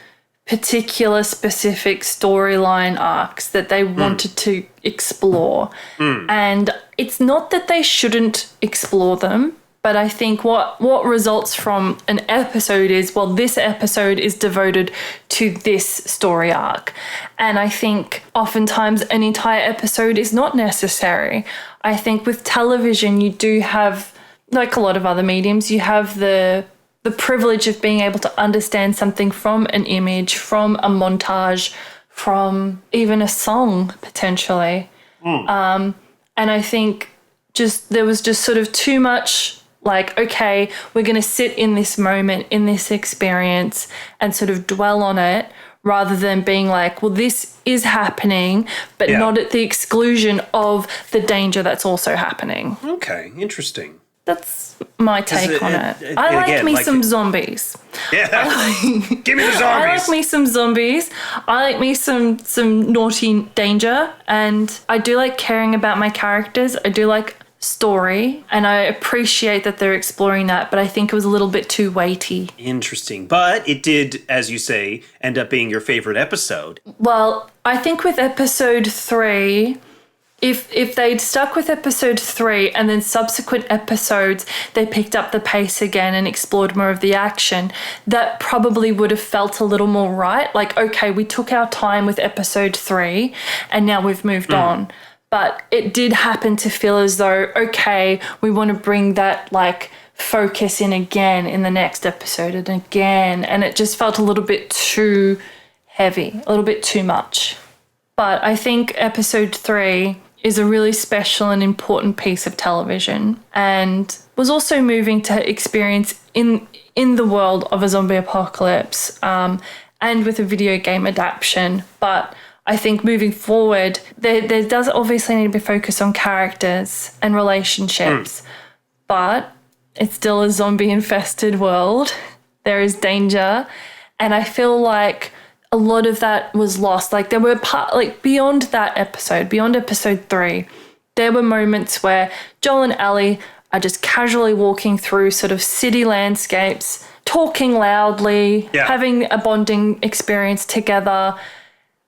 particular specific storyline arcs that they wanted to explore. And it's not that they shouldn't explore them, but I think what results from an episode is, well, this episode is devoted to this story arc. And I think oftentimes an entire episode is not necessary. I think with television, you do have, like a lot of other mediums, you have the privilege of being able to understand something from an image, from a montage, from even a song, potentially. And I think there was just sort of too much, like, okay, we're going to sit in this moment, in this experience, and sort of dwell on it, rather than being like, well, this is happening, but not at the exclusion of the danger that's also happening. Okay, interesting. That's my take on it. I like me some zombies. Yeah, give me the zombies. I like me some zombies. I like me some naughty danger, and I do like caring about my characters. I do like story, and I appreciate that they're exploring that, but I think it was a little bit too weighty. Interesting. But it did, as you say, end up being your favorite episode. Well, I think with episode 3, if they'd stuck with episode 3 and then subsequent episodes they picked up the pace again and explored more of the action, that probably would have felt a little more right. Like, okay, we took our time with episode 3 and now we've moved on. But it did happen to feel as though, okay, we want to bring that, like, focus in again in the next episode and again. And it just felt a little bit too heavy, a little bit too much. But I think episode 3 is a really special and important piece of television, and was also moving to experience in the world of a zombie apocalypse, and with a video game adaptation. But I think moving forward, there does obviously need to be focus on characters and relationships, but it's still a zombie-infested world. There is danger, and I feel like a lot of that was lost. Like, there were beyond that episode, beyond episode 3, there were moments where Joel and Ellie are just casually walking through sort of city landscapes, talking loudly, having a bonding experience together.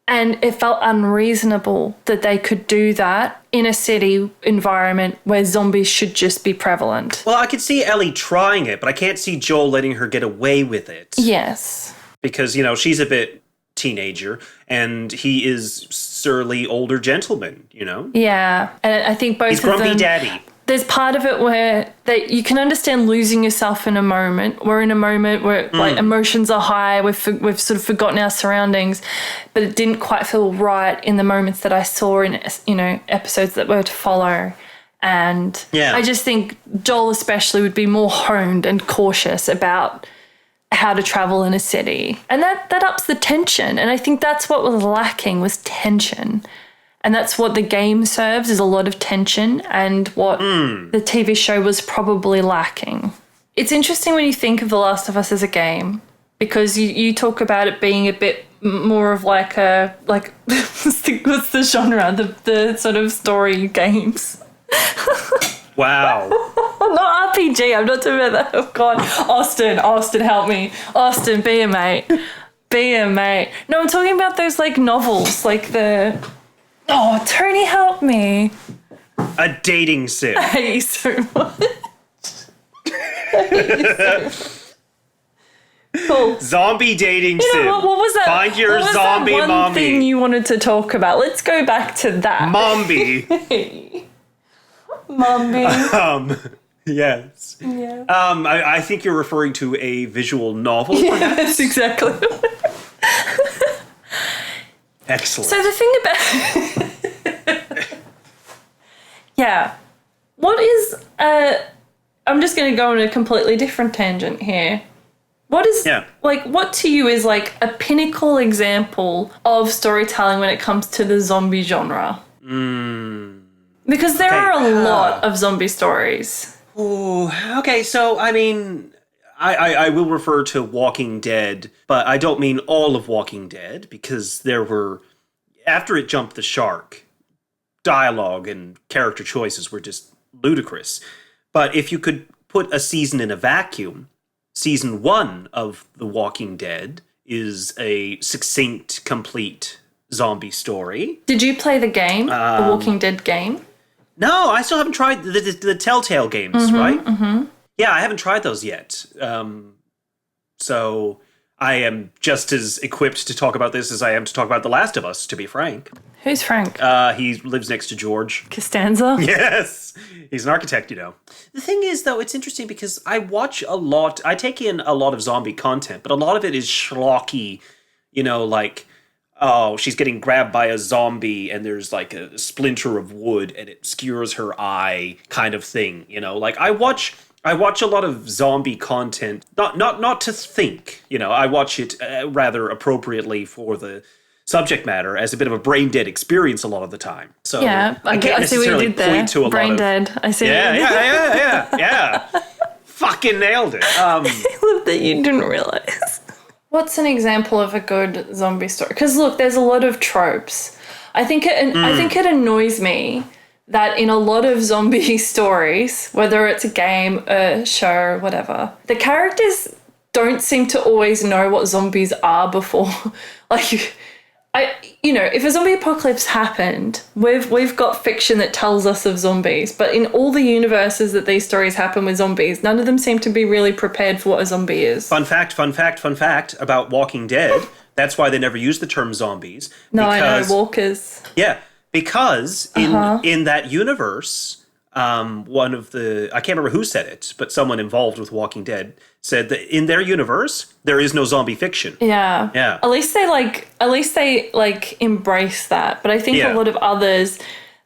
And it felt unreasonable that they could do that in a city environment where zombies should just be prevalent. Well, I could see Ellie trying it, but I can't see Joel letting her get away with it. Yes. Because, she's a bit teenager and he is surly older gentleman, Yeah. And I think both He's of them... grumpy daddy. There's part of it where you can understand losing yourself in a moment. We're in a moment where like emotions are high. We've sort of forgotten our surroundings, but it didn't quite feel right in the moments that I saw in episodes that were to follow. And I just think Joel especially would be more honed and cautious about how to travel in a city, and that ups the tension. And I think that's what was lacking, was tension. And that's what the game serves, is a lot of tension, and what the TV show was probably lacking. It's interesting when you think of The Last of Us as a game, because you talk about it being a bit more of what's the genre, the sort of story games. Wow. Not RPG, I'm not talking about that. Oh God, Austin, help me. Austin, be a mate. Be a mate. No, I'm talking about those like novels, like the... Oh, Tony, help me. A dating sim. I hate you so much. Cool. Zombie dating sim. What was that? Find your zombie that one mommy. thing you wanted to talk about? Let's go back to that. Mombi. Mombi. Yes. Yeah. I think you're referring to a visual novel, Yeah, perhaps? that's exactly. Excellent. So the thing about... yeah. What is I'm just going to go on a completely different tangent here. What is, what to you is like a pinnacle example of storytelling when it comes to the zombie genre? Because there are a lot of zombie stories. Ooh, okay, so, I mean, I will refer to Walking Dead, but I don't mean all of Walking Dead, because there were, after it jumped the shark, dialogue and character choices were just ludicrous. But if you could put a season in a vacuum, season 1 of The Walking Dead is a succinct, complete zombie story. Did you play the game, the Walking Dead game? No, I still haven't tried the Telltale games, right? Mm-hmm. Yeah, I haven't tried those yet. So I am just as equipped to talk about this as I am to talk about The Last of Us, to be frank. Who's Frank? He lives next to George. Costanza? Yes! He's an architect, you know. The thing is, though, it's interesting because I take in a lot of zombie content, but a lot of it is schlocky, you know, like, oh, she's getting grabbed by a zombie and there's like a splinter of wood and it skewers her eye kind of thing, you know? Like, I watch a lot of zombie content, not to think, you know, I watch it rather appropriately for the subject matter as a bit of a brain dead experience a lot lot of the time. So yeah, I can't necessarily point to a brain lot of... dead. I see. Yeah. Fucking nailed it. I love that you didn't realize. What's an example of a good zombie story? Because look, there's a lot of tropes. I think it annoys me that in a lot of zombie stories, whether it's a game, a show, whatever, the characters don't seem to always know what zombies are before. Like, if a zombie apocalypse happened, we've got fiction that tells us of zombies, but in all the universes that these stories happen with zombies, none of them seem to be really prepared for what a zombie is. Fun fact about Walking Dead. That's why they never use the term zombies. No, I know, walkers. Yeah, because in that universe, one of the, I can't remember who said it, but someone involved with Walking Dead said that in their universe, there is no zombie fiction. Yeah. Yeah. At least they embrace that. But I think a lot of others,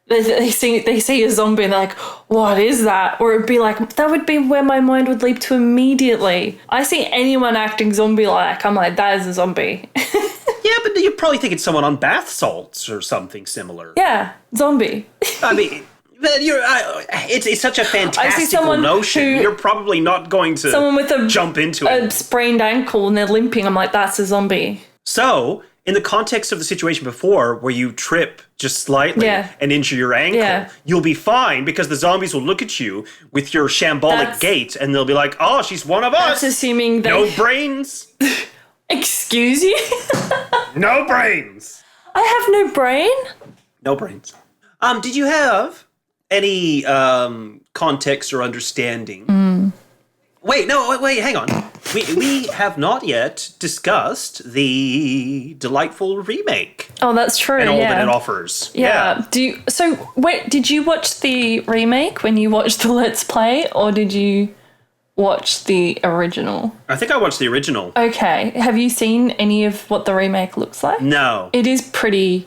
they see a zombie and they're like, what is that? Or it'd be like, that would be where my mind would leap to immediately. I see anyone acting zombie-like, I'm like, that is a zombie. Yeah, but you probably think it's someone on bath salts or something similar. Yeah, zombie. I mean... It's such a fantastical notion. You're probably not going to jump into it. A sprained ankle and they're limping. I'm like, that's a zombie. So, in the context of the situation before, where you trip just slightly and injure your ankle, you'll be fine because the zombies will look at you with your shambolic gait and they'll be like, oh, she's one of us. That's assuming they... No brains. Excuse you? No brains. I have no brain? No brains. Did you have... any context or understanding? Wait, hang on. We have not yet discussed the delightful remake. Oh, that's true. And all that it offers. Yeah. Did you watch the remake when you watched the Let's Play, or did you watch the original? I think I watched the original. Okay. Have you seen any of what the remake looks like? No. It is pretty.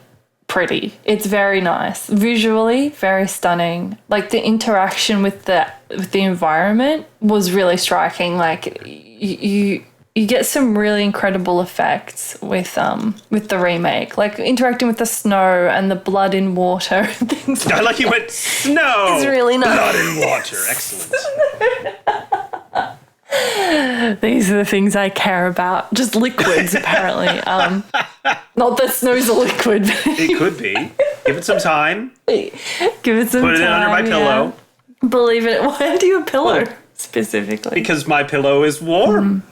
It's very nice. Visually, very stunning. Like, the interaction with the environment was really striking. Like, you get some really incredible effects with the remake. Like, interacting with the snow and the blood in water and things like that. I like you went, snow! It's really nice. Blood in water. Excellent. These are the things I care about. Just liquids, apparently. Not that snow's a liquid. It could be. Give it some time. Give it some time. Put it under my pillow. Believe it. Why do you a pillow specifically? Because my pillow is warm.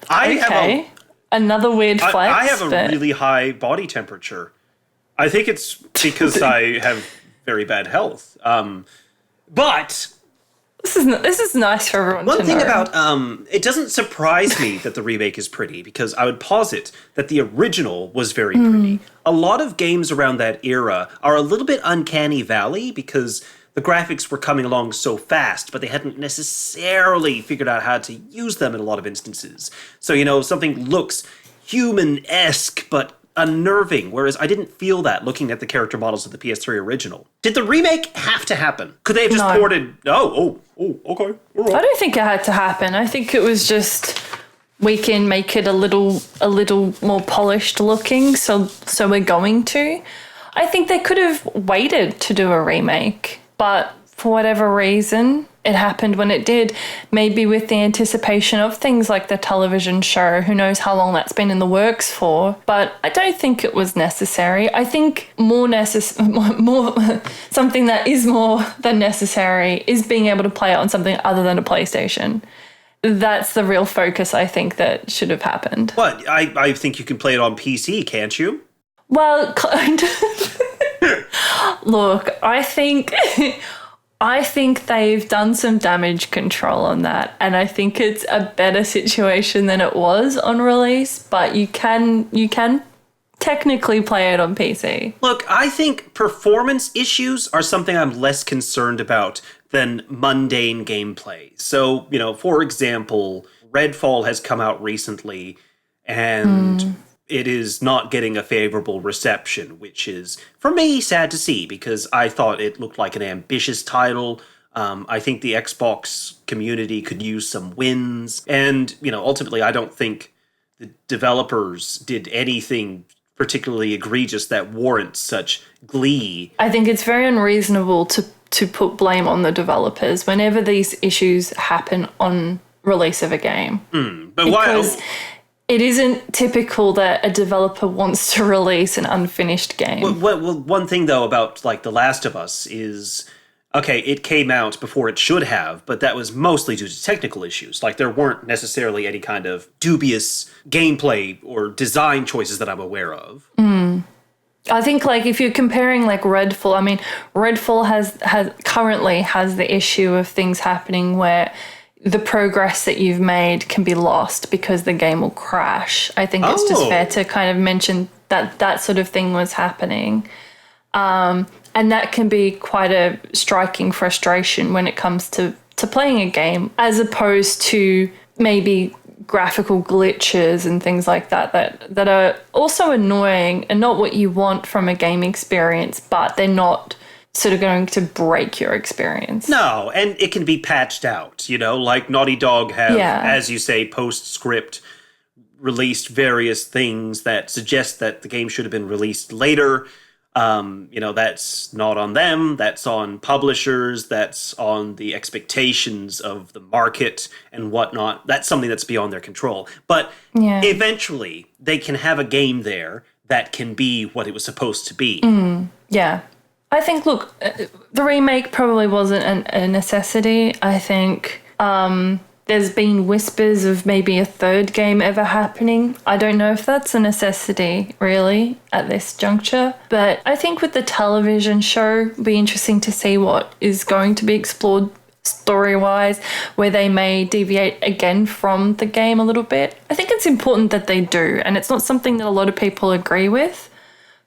Another weird flex. I have a really high body temperature. I think it's because I have very bad health. But... This is nice for everyone to know. One thing about, it doesn't surprise me that the remake is pretty, because I would posit that the original was very pretty. A lot of games around that era are a little bit uncanny valley, because the graphics were coming along so fast, but they hadn't necessarily figured out how to use them in a lot of instances. So, something looks human-esque, but unnerving, whereas I didn't feel that looking at the character models of the PS3 original. Did the remake have to happen? Could they have just ported... Oh, okay. All right. I don't think it had to happen. I think it was just we can make it a little more polished looking, so we're going to. I think they could have waited to do a remake, but for whatever reason, it happened when it did. Maybe with the anticipation of things like the television show, who knows how long that's been in the works for. But I don't think it was necessary. I think more something that is more than necessary is being able to play it on something other than a PlayStation. That's the real focus, I think, that should have happened. What? I think you can play it on PC, can't you? Well, look, I think they've done some damage control on that, and I think it's a better situation than it was on release, but you can technically play it on PC. Look, I think performance issues are something I'm less concerned about than mundane gameplay. So, for example, Redfall has come out recently, and it is not getting a favorable reception, which is, for me, sad to see, because I thought it looked like an ambitious title. I think the Xbox community could use some wins. And, ultimately, I don't think the developers did anything particularly egregious that warrants such glee. I think it's very unreasonable to put blame on the developers whenever these issues happen on release of a game. But why... It isn't typical that a developer wants to release an unfinished game. Well, one thing, though, about, The Last of Us is, okay, it came out before it should have, but that was mostly due to technical issues. There weren't necessarily any kind of dubious gameplay or design choices that I'm aware of. I think, if you're comparing, Redfall, Redfall currently has the issue of things happening where the progress that you've made can be lost because the game will crash. I think it's just fair to kind of mention that sort of thing was happening. And that can be quite a striking frustration when it comes to playing a game, as opposed to maybe graphical glitches and things like that are also annoying and not what you want from a game experience, but they're not sort of going to break your experience. No, and it can be patched out, Naughty Dog have, as you say, postscript released various things that suggest that the game should have been released later. That's not on them, that's on publishers, that's on the expectations of the market and whatnot. That's something that's beyond their control. But eventually, they can have a game there that can be what it was supposed to be. Yeah. I think, look, the remake probably wasn't a necessity. I think there's been whispers of maybe a third game ever happening. I don't know if that's a necessity, really, at this juncture. But I think with the television show, it'll be interesting to see what is going to be explored story-wise, where they may deviate again from the game a little bit. I think it's important that they do, and it's not something that a lot of people agree with.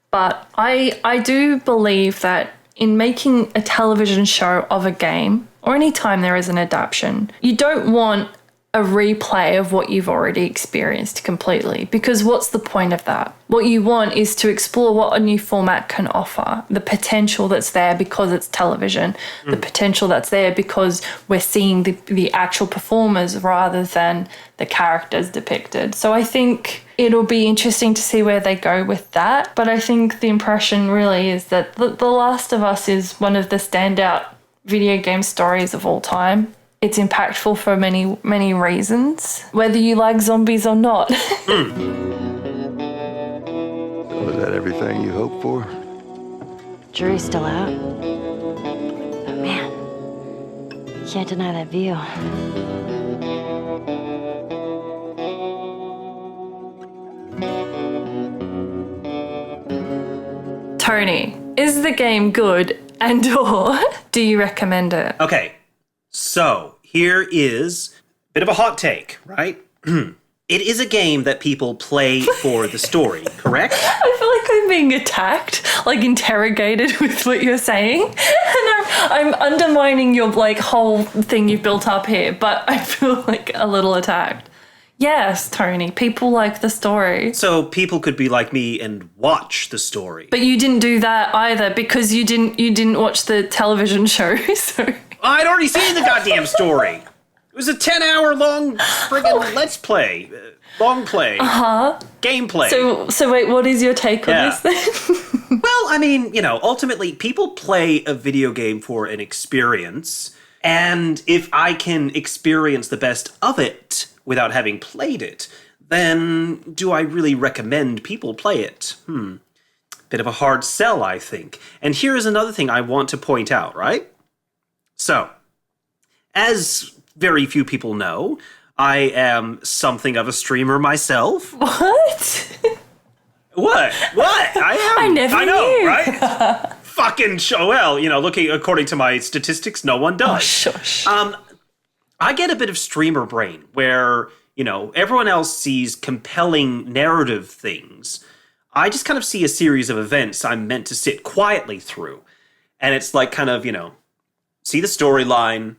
But I do believe that in making a television show of a game, or any time there is an adaptation, you don't want a replay of what you've already experienced completely, because what's the point of that? What you want is to explore what a new format can offer, the potential that's there because it's television, the potential that's there because we're seeing the actual performers rather than the characters depicted. So I think it'll be interesting to see where they go with that. But I think the impression really is that The Last of Us is one of the standout video game stories of all time. It's impactful for many, many reasons, whether you like zombies or not. So is that everything you hoped for? Jury's still out. But man, you can't deny that view. Tony, is the game good, and or do you recommend it? Okay, so here is a bit of a hot take, right? It is a game that people play for the story, correct? I feel like I'm being attacked, interrogated with what you're saying. And I'm undermining your, whole thing you've built up here, but I feel a little attacked. Yes, Tony. People like the story. So people could be like me and watch the story. But you didn't do that either because you didn't watch the television show. So I'd already seen the goddamn story. It was a 10-hour long friggin' let's play. Long play. Gameplay. So wait, what is your take on this then? Well, I mean, ultimately people play a video game for an experience. And if I can experience the best of it without having played it, then do I really recommend people play it? Bit of a hard sell, I think. And here is another thing I want to point out, right? So, as very few people know, I am something of a streamer myself. What? What? I am. I never know, knew. Right? Fucking show. Well, looking according to my statistics, no one does. Oh, shush. I get a bit of streamer brain where, everyone else sees compelling narrative things. I just kind of see a series of events I'm meant to sit quietly through. And it's like kind of, see the storyline,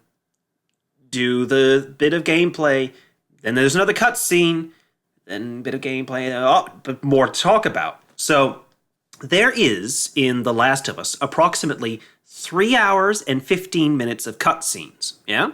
do the bit of gameplay, then there's another cutscene, then a bit of gameplay, but more to talk about. So there is, in The Last of Us, approximately 3 hours and 15 minutes of cutscenes, yeah?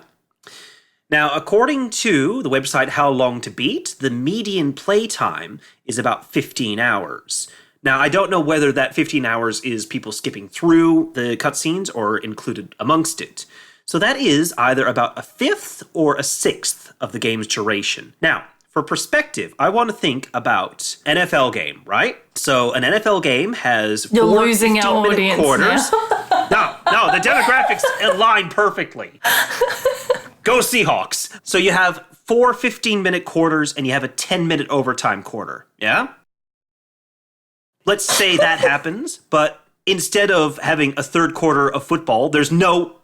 Now, according to the website How Long to Beat, the median playtime is about 15 hours. Now, I don't know whether that 15 hours is people skipping through the cutscenes or included amongst it. So that is either about a fifth or a sixth of the game's duration. Now, for perspective, I want to think about NFL game, right? So an NFL game has You're four losing our 15-minute audience quarters. now. No, the demographics align perfectly. Go Seahawks. So you have 4 15-minute quarters and you have a 10-minute overtime quarter, yeah? Let's say that happens, but instead of having a third quarter of football, there's no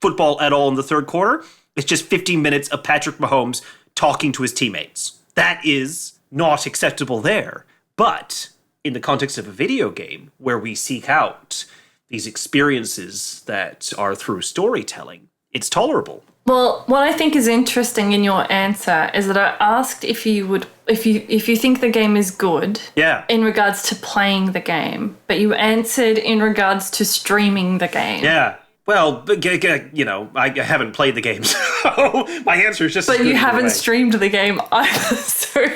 football at all in the third quarter. It's just 15 minutes of Patrick Mahomes talking to his teammates. That is not acceptable there. But in the context of a video game where we seek out these experiences that are through storytelling, it's tolerable. Well, what I think is interesting in your answer is that I asked if you think the game is good in regards to playing the game, but you answered in regards to streaming the game. Yeah. Well, I haven't played the game, so my answer is just. But you haven't streamed the game either, so.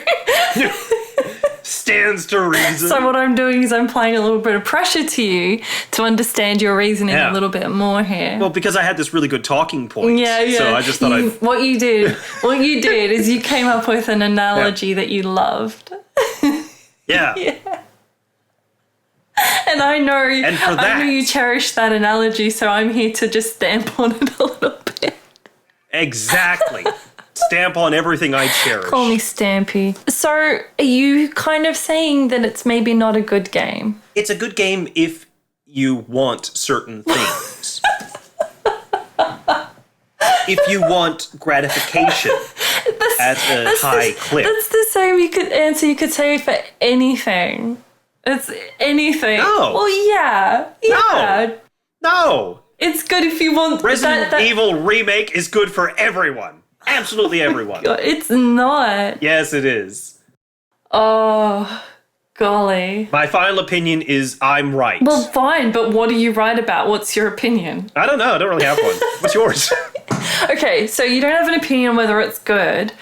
Stands to reason. So what I'm doing is I'm applying a little bit of pressure to you to understand your reasoning a little bit more here. Well, because I had this really good talking point. Yeah. So I just thought What you did is you came up with an analogy that you loved. Yeah. And I know you cherish that analogy, so I'm here to just stamp on it a little bit. Exactly. Stamp on everything I cherish. Call me Stampy. So are you kind of saying that it's maybe not a good game? It's a good game if you want certain things. If you want gratification at a high clip. That's the same you could say it for anything. It's anything. No. Well, yeah. No. It's good if you want... Resident Evil Remake is good for everyone. Absolutely everyone. It's not. Yes, it is. Oh, golly. My final opinion is I'm right. Well, fine, but what are you right about? What's your opinion? I don't know. I don't really have one. What's yours? Okay, so you don't have an opinion on whether it's good.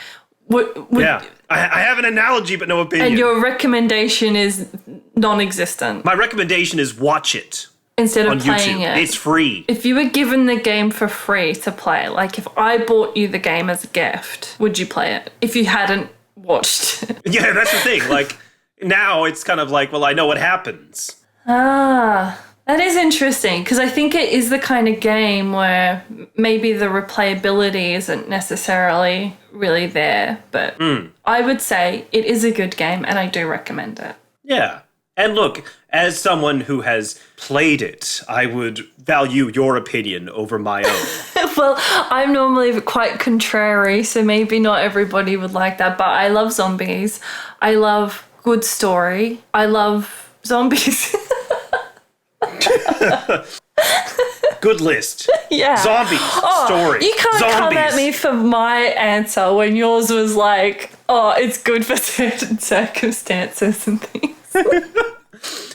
Yeah. I have an analogy, but no opinion. And your recommendation is non-existent. My recommendation is watch it. Instead of on playing YouTube. it. It's free. If you were given the game for free to play, like if I bought you the game as a gift, would you play it? If you hadn't watched it? Yeah, that's the thing. Like, now it's kind of like, well, I know what happens. Ah, that is interesting, because I think it is the kind of game where maybe the replayability isn't necessarily really there, but I would say it is a good game and I do recommend it. Yeah. And look, as someone who has played it, I would value your opinion over my own. Well, I'm normally quite contrary, so maybe not everybody would like that, but I love zombies. I love good story. I love zombies. Good list. Yeah. Zombies. Story. You can't Zombies. come at me for my answer when yours was like, Oh, it's good for certain circumstances and things.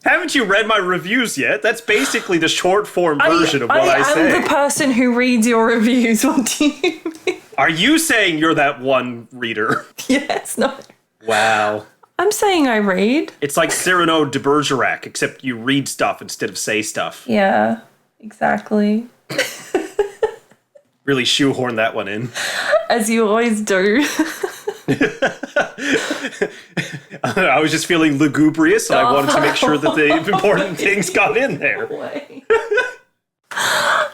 Haven't you read my reviews yet? That's basically the short form version of what I say. I am the person who reads your reviews. What do you mean? Are you saying you're that one reader? Yes, no. Wow. I'm saying I read. It's like Cyrano de Bergerac, except you read stuff instead of say stuff. Yeah, exactly. Really shoehorn that one in. As you always do. I was just feeling lugubrious, and I wanted to make sure that the important things got in there.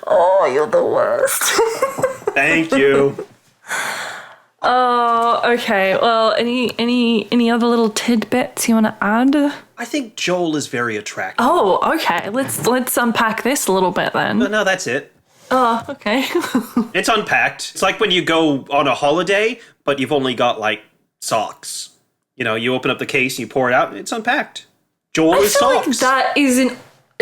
Oh, you're the worst. Thank you. Oh, okay. Well, any other little tidbits you want to add? I think Joel is very attractive. Oh, okay. Let's unpack this a little bit then. No, that's it. Oh, okay. It's unpacked. It's like when you go on a holiday, but you've only got, like, socks. You know, you open up the case and you pour it out, and it's unpacked. Joel is socks. I feel like that is in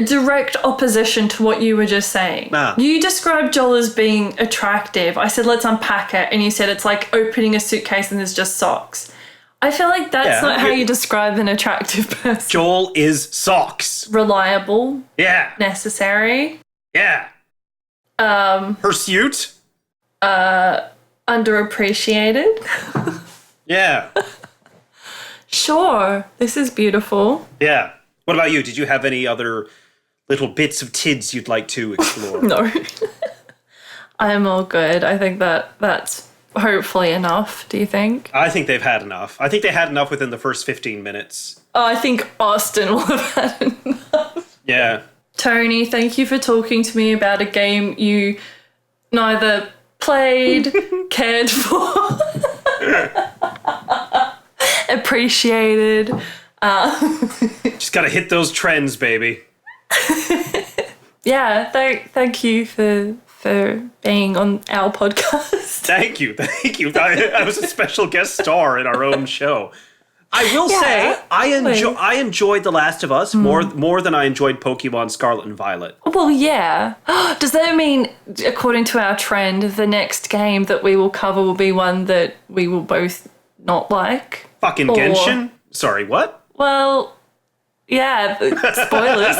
direct opposition to what you were just saying. Ah. You described Joel as being attractive. I said, let's unpack it. And you said it's like opening a suitcase and there's just socks. I feel like that's not how you describe an attractive person. Joel is socks. Reliable. Yeah. Necessary. Yeah. Pursuit. Underappreciated. Yeah. Sure. This is beautiful. Yeah. What about you? Did you have any other little bits of tids you'd like to explore? No. I'm all good. I think that's hopefully enough. Do you think? I think they've had enough. I think they had enough within the first 15 minutes. Oh, I think Austin will have had enough. Yeah. Tony, thank you for talking to me about a game you neither played, cared for, appreciated. Just gotta hit those trends, baby. Yeah, thank you for being on our podcast. Thank you. I was a special guest star in our own show. I will say, I enjoyed The Last of Us more than I enjoyed Pokemon Scarlet and Violet. Well, yeah. Does that mean, according to our trend, the next game that we will cover will be one that we will both not like? Fucking Genshin? Sorry, what? Well, yeah, spoilers.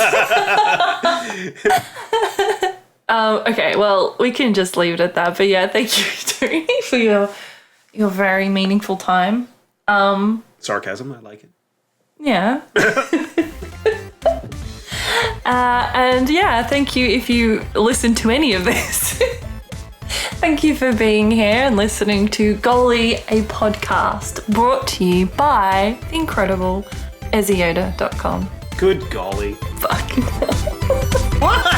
Okay, well, we can just leave it at that. But yeah, thank you, Tony, for your very meaningful time. Sarcasm, I like it. Yeah. And yeah, thank you if you listen to any of this. Thank you for being here and listening to Golly, a podcast brought to you by the incredible EZIYODA.com. Good golly. Fuck. What?